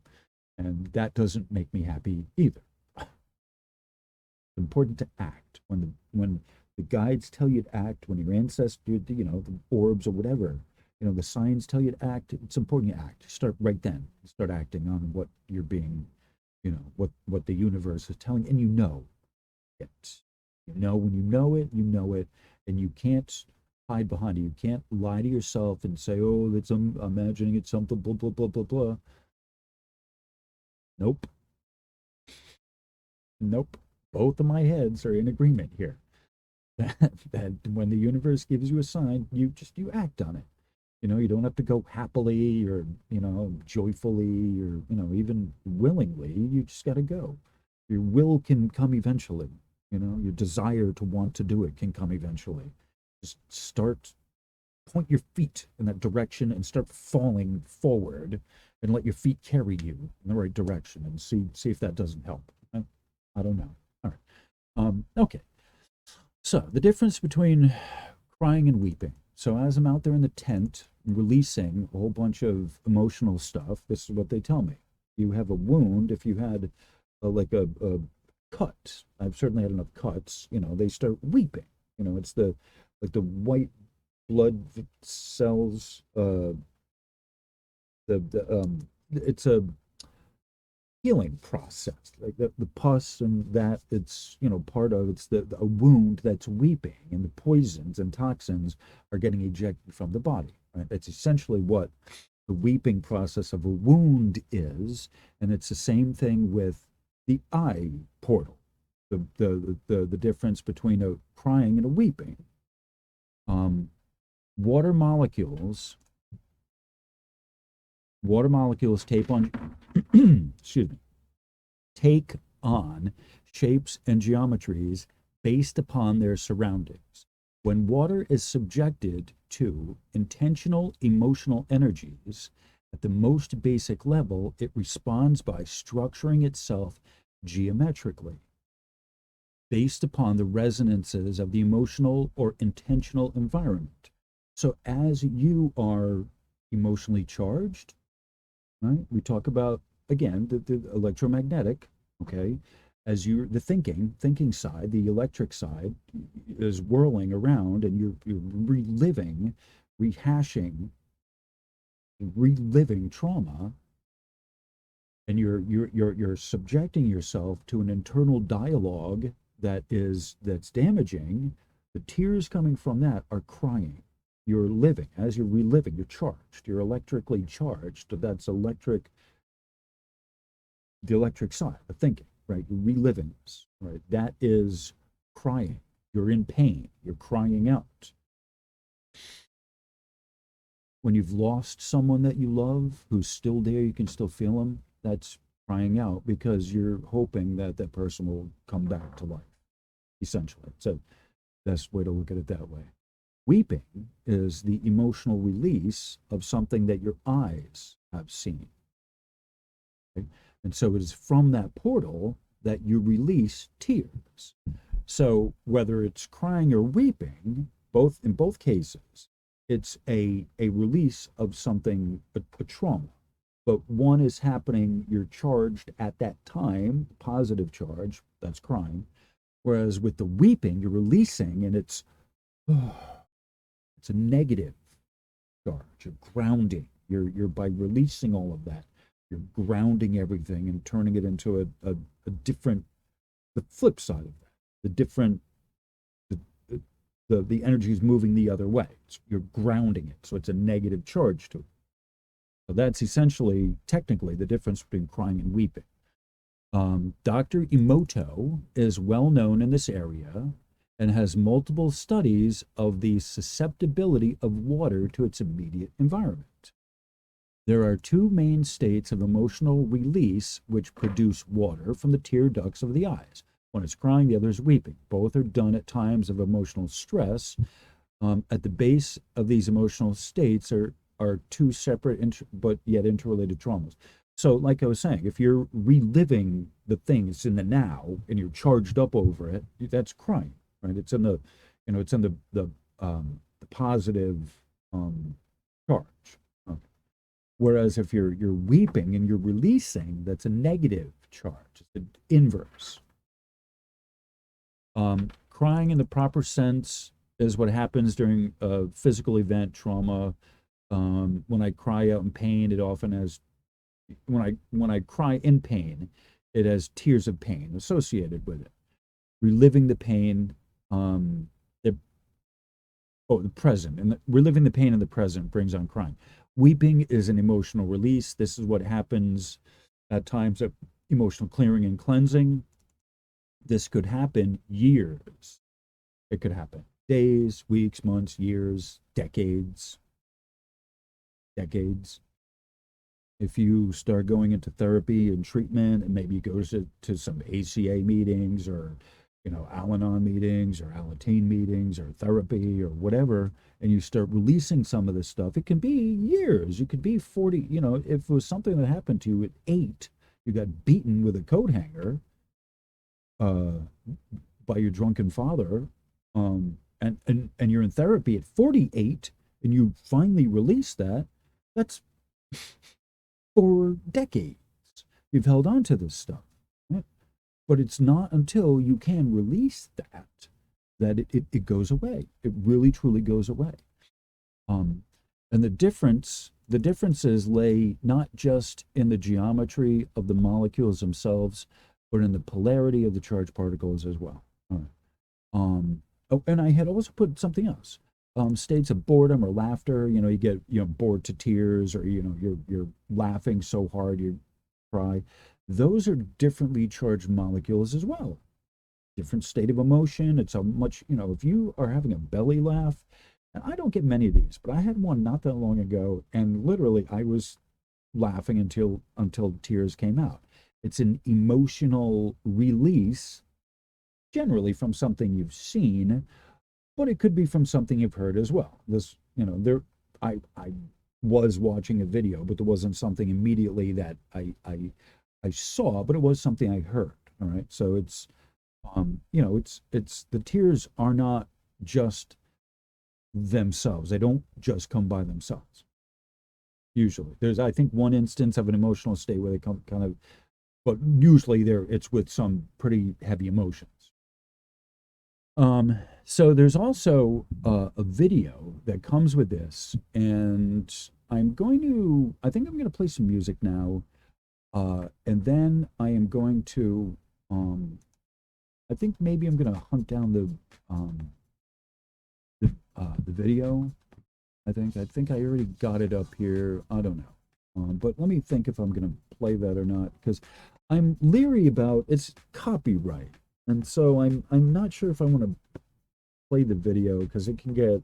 and that doesn't make me happy either. It's important to act when the guides tell you to act, when your ancestors, the orbs or whatever, the signs tell you to act. It's important you act. Start right then. Start acting on what you're being, what the universe is telling, and it. When you know it, and you can't hide behind it. You can't lie to yourself and say, "Oh, that's I'm imagining it's something blah blah blah blah blah." Nope, nope. Both of my heads are in agreement here. That when the universe gives you a sign, you act on it. You don't have to go happily or joyfully or even willingly. You just got to go. Your will can come eventually. Your desire to want to do it can come eventually. Just point your feet in that direction and start falling forward, and let your feet carry you in the right direction, and see if that doesn't help. I don't know. All right. Okay. So the difference between crying and weeping. So as I'm out there in the tent releasing a whole bunch of emotional stuff, this is what they tell me. You have a wound. If you had like a cut, I've certainly had enough cuts. They start weeping. It's the white blood cells. It's a healing process, like the pus, and that it's part of it's a wound that's weeping, and the poisons and toxins are getting ejected from the body, right? That's essentially what the weeping process of a wound is. And it's the same thing with the eye portal. The difference between a crying and a weeping. um water molecules water molecules tape on excuse me, take on shapes and geometries based upon their surroundings. When water is subjected to intentional emotional energies at the most basic level, it responds by structuring itself geometrically based upon the resonances of the emotional or intentional environment. So, as you are emotionally charged, right, we talk about again the electromagnetic, okay, as you the thinking side, the electric side is whirling around, and you're reliving, rehashing, reliving trauma, and you're subjecting yourself to an internal dialogue that's damaging. The tears coming from that are crying. You're living, as you're reliving, you're charged, you're electrically charged. That's the electric side of thinking, right? You're reliving this, right? That is crying. You're in pain, you're crying out. when you've lost someone that you love who's still there, you can still feel them. That's crying out because you're hoping that that person will come back to life, essentially. So best way to look at it that way. Weeping is the emotional release of something that your eyes have seen. Okay? And so it is from that portal that you release tears. So whether it's crying or weeping, both in both cases, it's a release of something, a trauma. But one is happening, you're charged at that time, positive charge, that's crying. Whereas with the weeping, you're releasing and it's it's a negative charge. You're grounding. You're by releasing all of that, you're grounding everything and turning it into a different, the flip side of that, the different, the energy is moving the other way. You're grounding it, so it's a negative charge to it. So that's essentially, technically, the difference between crying and weeping. Dr. Emoto is well known in this area and has multiple studies of the susceptibility of water to its immediate environment. There are two main states of emotional release which produce water from the tear ducts of the eyes. One is crying, the other is weeping. Both are done at times of emotional stress. At the base of these emotional states are two separate but yet interrelated traumas. So, like I was saying, if you're reliving the things in the now and you're charged up over it, that's crying, right? It's in the, it's in the positive charge. Okay. Whereas if you're weeping and you're releasing, that's a negative charge. It's the inverse. Crying in the proper sense is what happens during a physical event, trauma. When I cry out in pain, it often has, when I cry in pain, it has tears of pain associated with it. Reliving the pain, the present, and reliving the pain in the present brings on crying. Weeping is an emotional release. This is what happens at times of emotional clearing and cleansing. This could happen years. It could happen days, weeks, months, years, decades. If you start going into therapy and treatment, and maybe you go to some ACA meetings or, Al-Anon meetings or Alateen meetings or therapy or whatever, and you start releasing some of this stuff, it can be years. You could be 40, if it was something that happened to you at 8, you got beaten with a coat hanger by your drunken father, and you're in therapy at 48, and you finally release that. That's for decades. You've held on to this stuff, right? But it's not until you can release that it goes away. It really truly goes away. And the differences lay not just in the geometry of the molecules themselves, but in the polarity of the charged particles as well. All right. And I had also put something else. States of boredom or laughter, you get, bored to tears, or, you're laughing so hard you cry. Those are differently charged molecules as well. Different state of emotion. It's a much, if you are having a belly laugh, and I don't get many of these, but I had one not that long ago, and literally I was laughing until tears came out. It's an emotional release, generally from something you've seen, but it could be from something you've heard as well. This, I was watching a video, but there wasn't something immediately that I saw, but it was something I heard. All right, so it's, it's the tears are not just themselves. They don't just come by themselves. Usually, there's, I think, one instance of an emotional state where they come kind of, but usually it's with some pretty heavy emotions. So there's also a video that comes with this, and I think I'm going to play some music now, and then I am going to, I think maybe I'm going to hunt down the video. I think I already got it up here. I don't know, but let me think if I'm going to play that or not, because I'm leery about it's copyright. And so I'm not sure if I want to play the video, because it can get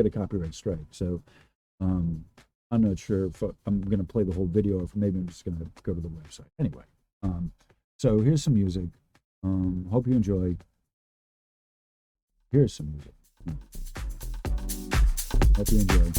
a copyright strike. So I'm not sure if I'm going to play the whole video, or if maybe I'm just going to go to the website. Anyway, so here's some music. Hope you enjoy. Here's some music. Hope you enjoy.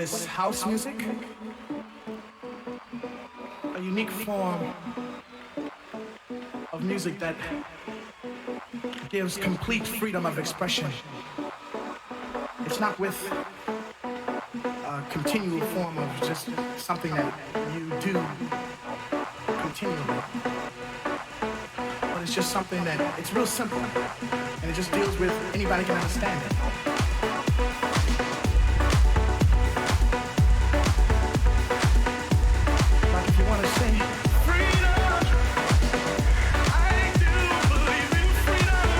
is house music? A unique form of music that gives complete freedom of expression. It's not with a continual form of just something that you do continually, but it's just something that, it's real simple, and it just deals with anybody can understand it. Like if you want to say, freedom, I do believe in freedom.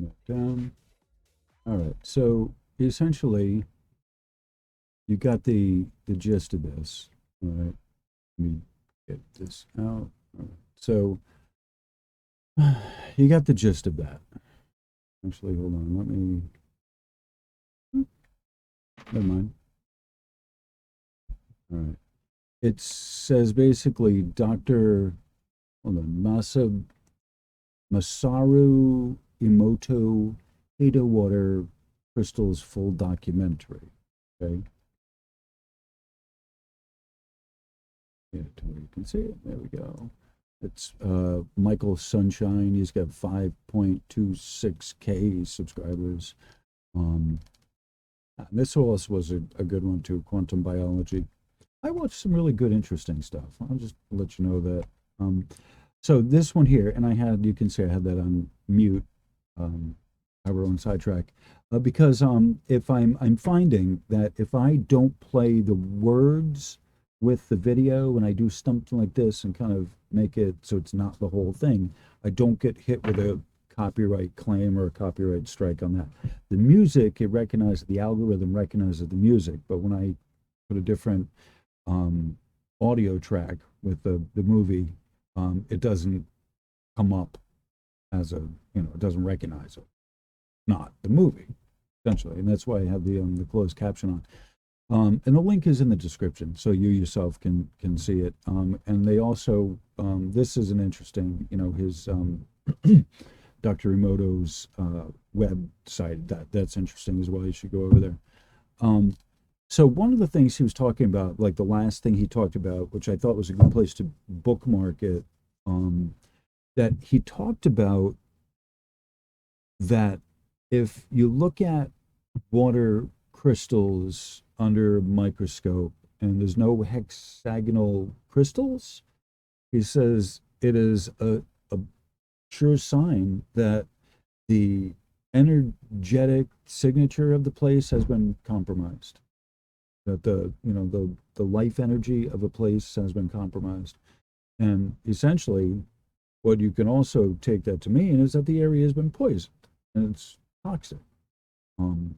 that down. All right. So essentially, you got the gist of this. All right. Let me get this out. All right. So you got the gist of that. Actually, hold on. Let me. Never mind. All right. It says basically Dr. Hold on. Masaru Emoto Hado Water Crystals full documentary. Okay. Yeah, you can see it. There we go. It's Michael Sunshine. He's got 5.26K subscribers. This also was a good one too, quantum biology. I watched some really good, interesting stuff. I'll just let you know that. So this one here, and you can see I had that on mute, our own sidetrack, because if I'm finding that if I don't play the words with the video and I do something like this and kind of make it so it's not the whole thing, I don't get hit with a copyright claim or a copyright strike on that. The music, the algorithm recognizes the music, but when I put a different audio track with the movie, it doesn't come up as it doesn't recognize it, not the movie, essentially, and that's why I have the closed caption on. And the link is in the description, so you yourself can see it. And they also, this is an interesting, his Dr. Emoto's website. That's interesting as well. You should go over there. So one of the things he was talking about, like the last thing he talked about, which I thought was a good place to bookmark it, that he talked about that if you look at water crystals under a microscope and there's no hexagonal crystals, he says it is a sure sign that the energetic signature of the place has been compromised, that the life energy of a place has been compromised. And essentially what you can also take that to mean is that the area has been poisoned and it's toxic. And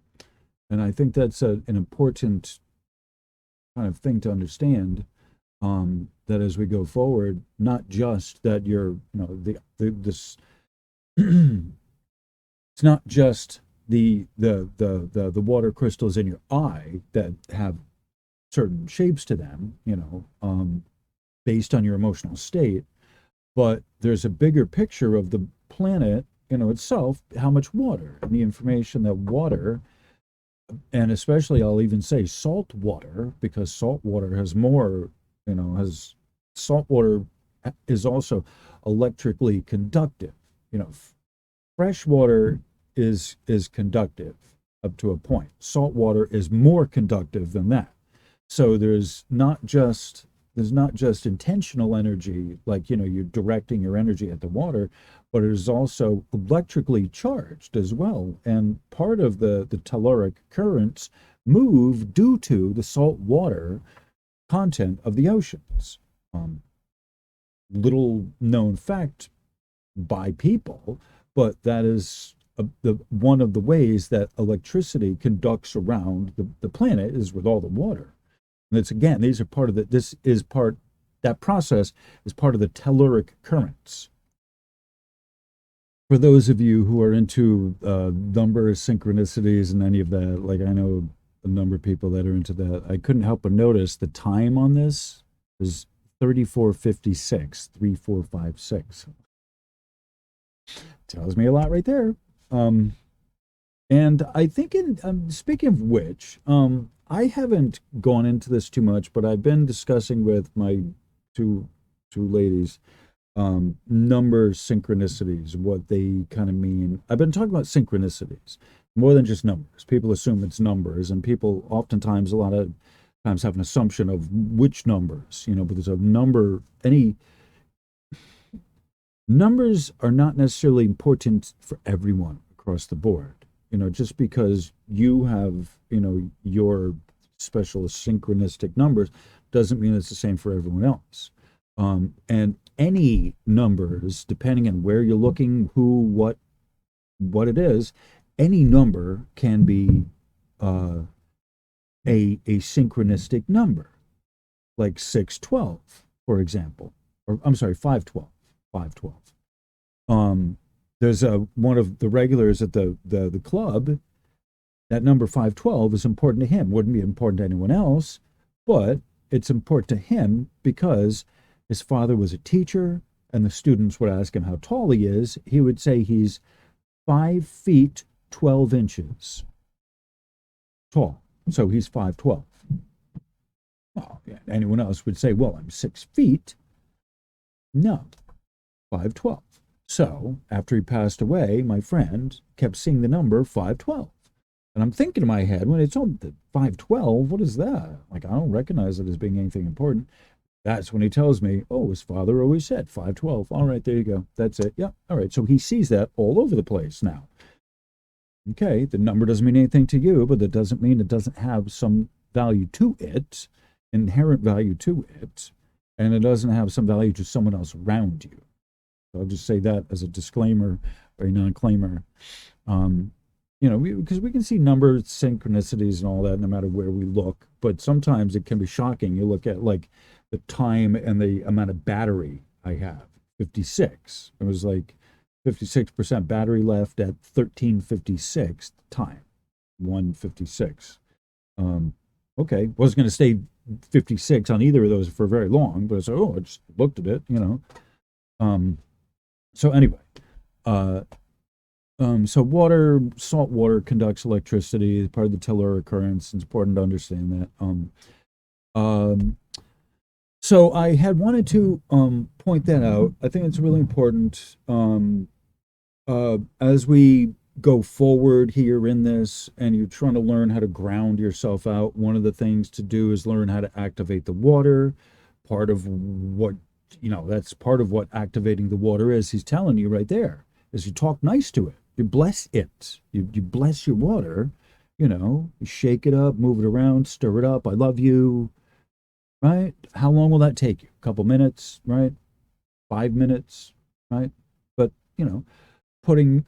I think that's an important kind of thing to understand, that as we go forward, not just that this it's not just the water crystals in your eye that have certain shapes to them, based on your emotional state, but there's a bigger picture of the planet, itself, how much water, and the information that water, and especially I'll even say salt water, because salt water has more, salt water is also electrically conductive. Fresh water is conductive up to a point. Salt water is more conductive than that. So there's not just intentional energy, like you're directing your energy at the water, but it is also electrically charged as well. And part of the telluric currents move due to the salt water content of the oceans. Little known fact by people, but that is one of the ways that electricity conducts around the planet is with all the water. And it's, again, these are part of that process is part of the telluric currents. For those of you who are into numbers, synchronicities, and any of that, like I know a number of people that are into that, I couldn't help but notice the time on this is 34:56, 3456. Tells me a lot right there. And I think, speaking of which, I haven't gone into this too much, but I've been discussing with my two ladies number synchronicities, what they kind of mean. I've been talking about synchronicities more than just numbers. People assume it's numbers, and people oftentimes, a lot of times, have an assumption of which numbers, because a number, numbers are not necessarily important for everyone across the board. Just because you have, your special synchronistic numbers doesn't mean it's the same for everyone else. And any numbers, depending on where you're looking, who, what what it is, any number can be uh, a synchronistic number, like 612, for example, or I'm sorry, 512, 512. There's one of the regulars at the club. That number 512 is important to him. Wouldn't be important to anyone else, but it's important to him because his father was a teacher, and the students would ask him how tall he is. He would say he's 5 feet 12 inches tall. So he's 5'12". Well, yeah, anyone else would say, well, I'm 6 feet. No, 5'12". So after he passed away, my friend kept seeing the number 5'12". And I'm thinking in my head, when it's on the 5'12", what is that? Like, I don't recognize it as being anything important. That's when he tells me, oh, his father always said 5'12". All right, there you go. That's it. Yeah. All right. So he sees that all over the place now. Okay, the number doesn't mean anything to you, but that doesn't mean it doesn't have some value to it, inherent value to it, and it doesn't have some value to someone else around you. So I'll just say that as a disclaimer or a non-claimer. Because we can see numbers, synchronicities, and all that no matter where we look, but sometimes it can be shocking. You look at like the time and the amount of battery I have, 56. It was like 56% battery left at 13:56 time, 1:56. Okay, wasn't going to stay 56 on either of those for very long, but I said, I just looked at it, So anyway, so salt water conducts electricity, as part of the telluric occurrence. It's important to understand that. So I had wanted to point that out. I think it's really important. As we go forward here in this and you're trying to learn how to ground yourself out, one of the things to do is learn how to activate the water. Part of what, that's part of what activating the water is. He's telling you right there, is you talk nice to it. You bless it. You bless your water, you shake it up, move it around, stir it up. I love you, right? How long will that take you? A couple minutes, right? 5 minutes, right? But, putting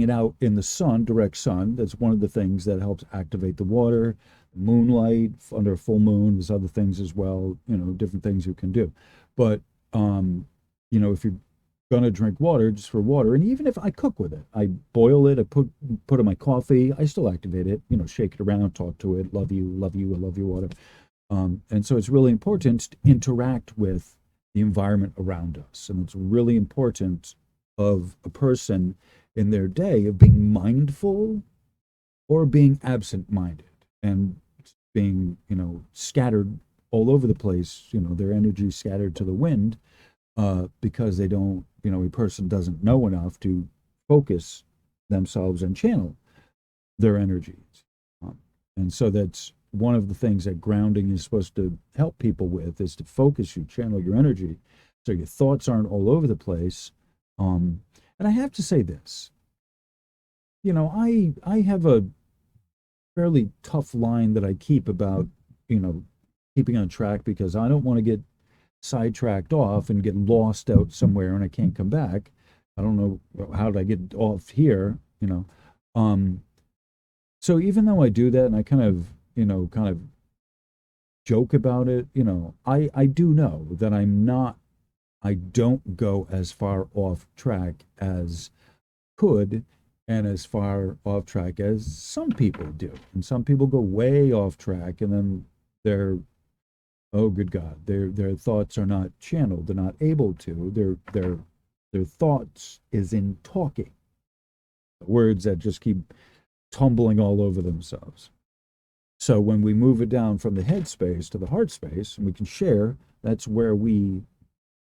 it out in the sun, direct sun, that's one of the things that helps activate the water. Moonlight under a full moon, there's other things as well, different things you can do. But if you're gonna drink water, just for water, and even if I cook with it, I boil it, I put in my coffee, I still activate it, shake it around, talk to it, love you, I love your water. And so it's really important to interact with the environment around us, and it's really important of a person in their day of being mindful or being absent-minded and being, scattered all over the place, their energy scattered to the wind, because they don't, a person doesn't know enough to focus themselves and channel their energies. And so that's one of the things that grounding is supposed to help people with, is to focus you, channel your energy, so your thoughts aren't all over the place. And I have to say this, I have a fairly tough line that I keep about, keeping on track, because I don't want to get sidetracked off and get lost out somewhere and I can't come back. I don't know, how did I get off here, So even though I do that and I kind of joke about it, I do know that I don't go as far off track as could, and as far off track as some people do. And some people go way off track, and then oh good God, their thoughts are not channeled. They're not able to. Their thoughts is in talking. Words that just keep tumbling all over themselves. So when we move it down from the head space to the heart space, and we can share, that's where we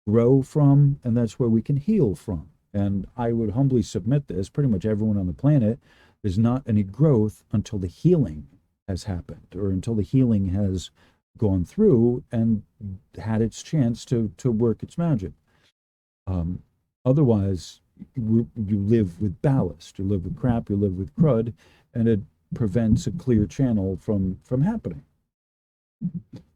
grow from, and that's where we can heal from. And I would humbly submit this, pretty much everyone on the planet, there's not any growth until the healing has happened, or until the healing has gone through and had its chance to work its magic. Otherwise, you live with ballast, you live with crap, you live with crud, and it prevents a clear channel from happening.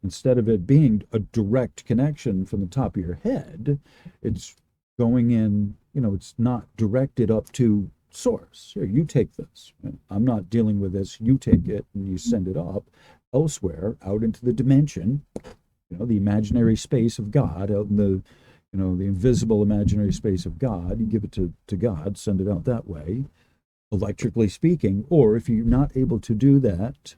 Instead of it being a direct connection from the top of your head, it's going in, it's not directed up to source. Here, you take this. I'm not dealing with this. You take it and you send it up elsewhere, out into the dimension, the imaginary space of God, out in the, the invisible imaginary space of God. You give it to God, send it out that way, electrically speaking. Or if you're not able to do that,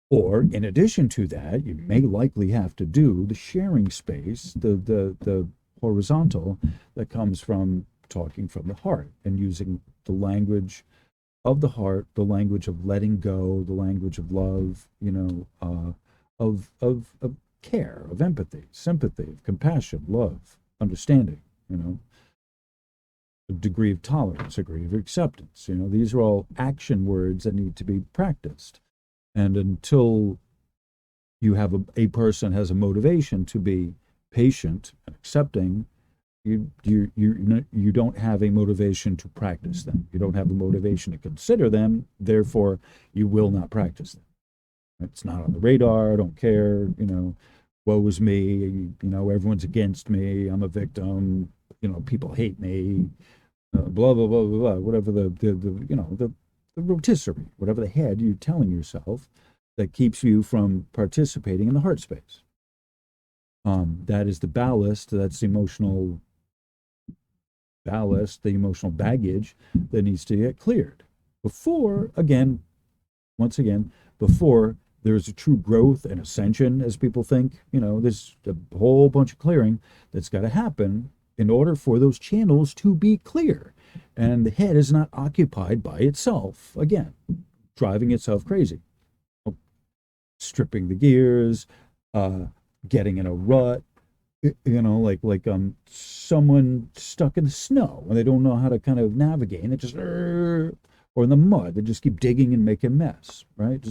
or in addition to that, you may likely have to do the sharing space, the horizontal that comes from talking from the heart and using the language of the heart, the language of letting go, the language of love, of care, of empathy, sympathy, of compassion, love, understanding, a degree of tolerance, a degree of acceptance. These are all action words that need to be practiced. And until you have a person has a motivation to be patient and accepting, you don't have a motivation to practice them. You don't have a motivation to consider them. Therefore, you will not practice them. It's not on the radar. I don't care. Woe is me. Everyone's against me. I'm a victim. People hate me. Blah blah blah blah blah. Whatever the rotisserie, whatever the head you're telling yourself that keeps you from participating in the heart space. That is the ballast. That's the emotional ballast, the emotional baggage that needs to get cleared before, once again, before there's a true growth and ascension, as people think. There's a whole bunch of clearing that's got to happen in order for those channels to be clear. And the head is not occupied by itself, again, driving itself crazy, stripping the gears, getting in a rut, like someone stuck in the snow and they don't know how to kind of navigate, and they just, or in the mud, they just keep digging and making a mess, right?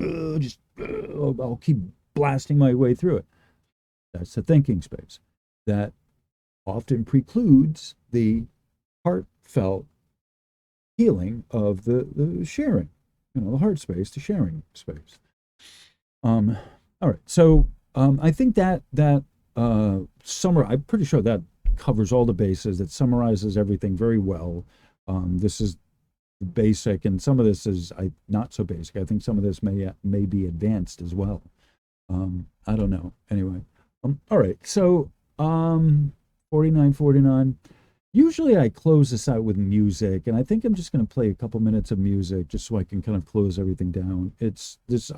I'll keep blasting my way through it. That's the thinking space that often precludes the heartfelt healing of the sharing, the heart space, the sharing space. All right, so I think that I'm pretty sure that covers all the bases. That summarizes everything very well. This is the basic, and some of this is not so basic. I think some of this may be advanced as well. I don't know. Anyway, all right, so 4949. Usually I close this out with music, and I think I'm just going to play a couple minutes of music just so I can kind of close everything down.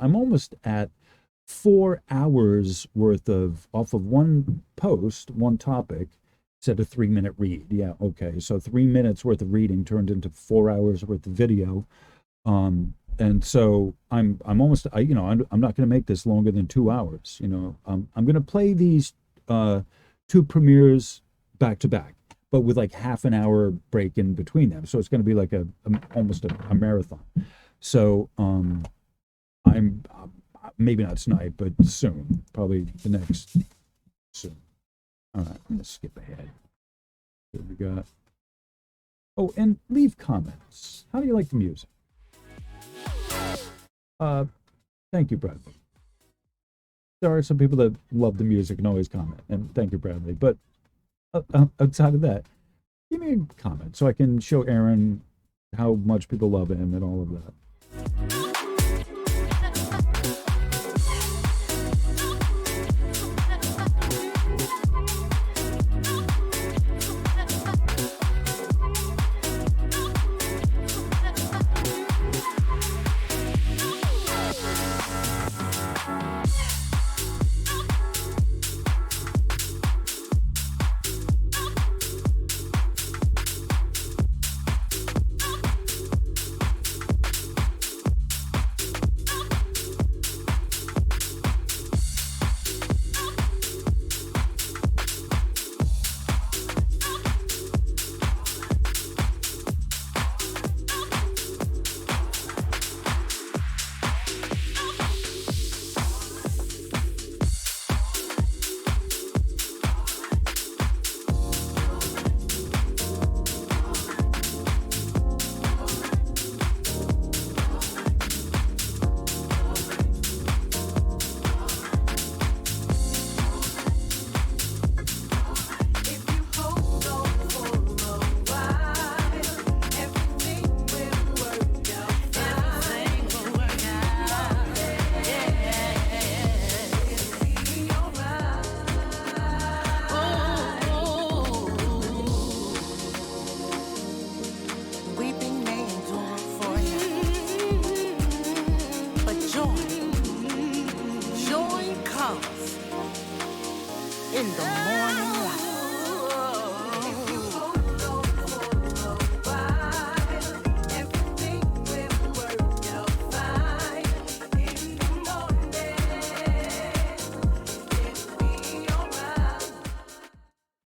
I'm almost at 4 hours worth off of one post, one topic, said a 3-minute read. Yeah, okay. So 3 minutes worth of reading turned into 4 hours worth of video. And so I'm almost, I'm not going to make this longer than 2 hours. I'm going to play these 2 premieres back to back, but with like half an hour break in between them. So it's going to be like almost a marathon. So I'm maybe not tonight, but soon, probably the next soon. All right, I'm gonna skip ahead. Here we got. Oh, and leave comments. How do you like the music? Thank you, Bradley. There are some people that love the music and always comment, and thank you, Bradley. But outside of that, give me a comment so I can show Aaron how much people love him and all of that.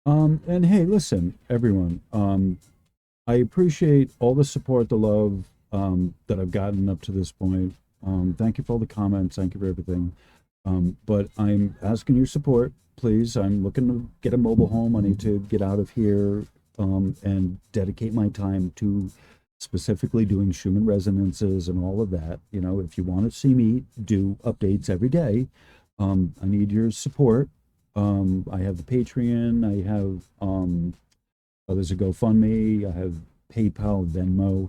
And hey, listen, everyone. I appreciate all the support, the love that I've gotten up to this point. Thank you for all the comments. Thank you for everything. But I'm asking your support, please. I'm looking to get a mobile home. I need to get out of here and dedicate my time to specifically doing Schumann resonances and all of that. You know, if you want to see me do updates every day, I need your support. I have the Patreon. I have there's a GoFundMe. I have PayPal, Venmo.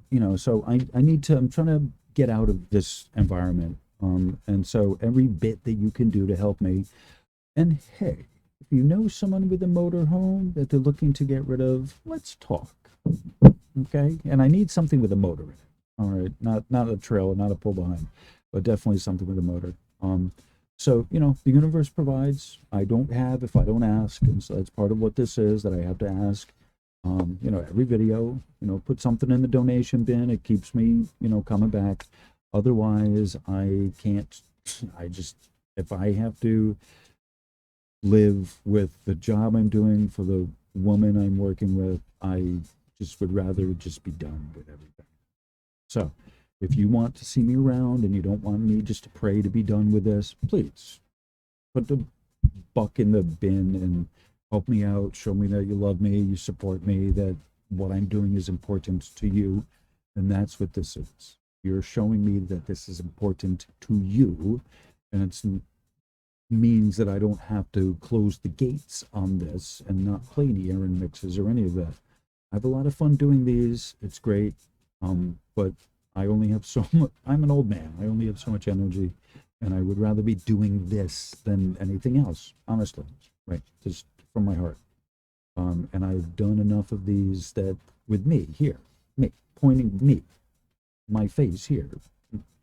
You know, so I need to. I'm trying to get out of this environment. And so every bit that you can do to help me. And hey, if you know someone with a motorhome that they're looking to get rid of, let's talk. Okay, and I need something with a motor in it. All right, not a trailer, not a pull behind, but definitely something with a motor. So you know, the universe provides. I don't have if I don't ask, and so that's part of what this is, that I have to ask. You know, every video, you know, put something in the donation bin. It keeps me, you know, coming back. Otherwise, I can't. I just, if I have to live with the job I'm doing for the woman I'm working with, I just would rather just be done with everything. So, if you want to see me around and you don't want me just to pray to be done with this, please put the buck in the bin and help me out. Show me that you love me, you support me, that what I'm doing is important to you. And that's what this is. You're showing me that this is important to you. And it means that I don't have to close the gates on this and not play any errand mixes or any of that. I have a lot of fun doing these. It's great. But I only have so much. I'm an old man. I only have so much energy, and I would rather be doing this than anything else. Honestly, right? Just from my heart. And I've done enough of these that with me here, me pointing me, my face here,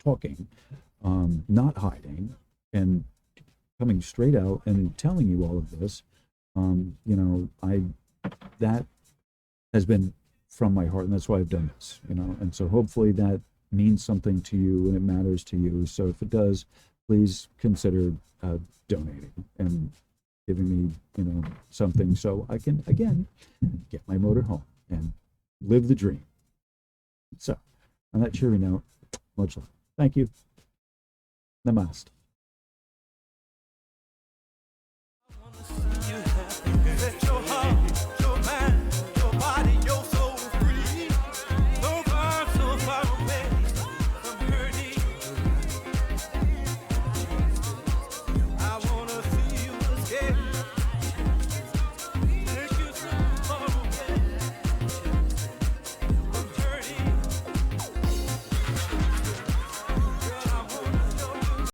talking, not hiding, and coming straight out and telling you all of this. You know, that has been from my heart, and that's why I've done this. You know, and so hopefully that means something to you and it matters to you. So if it does, please consider donating and giving me, you know, something so I can again get my motor home and live the dream. So on that cheery note, much love. Thank you. Namaste.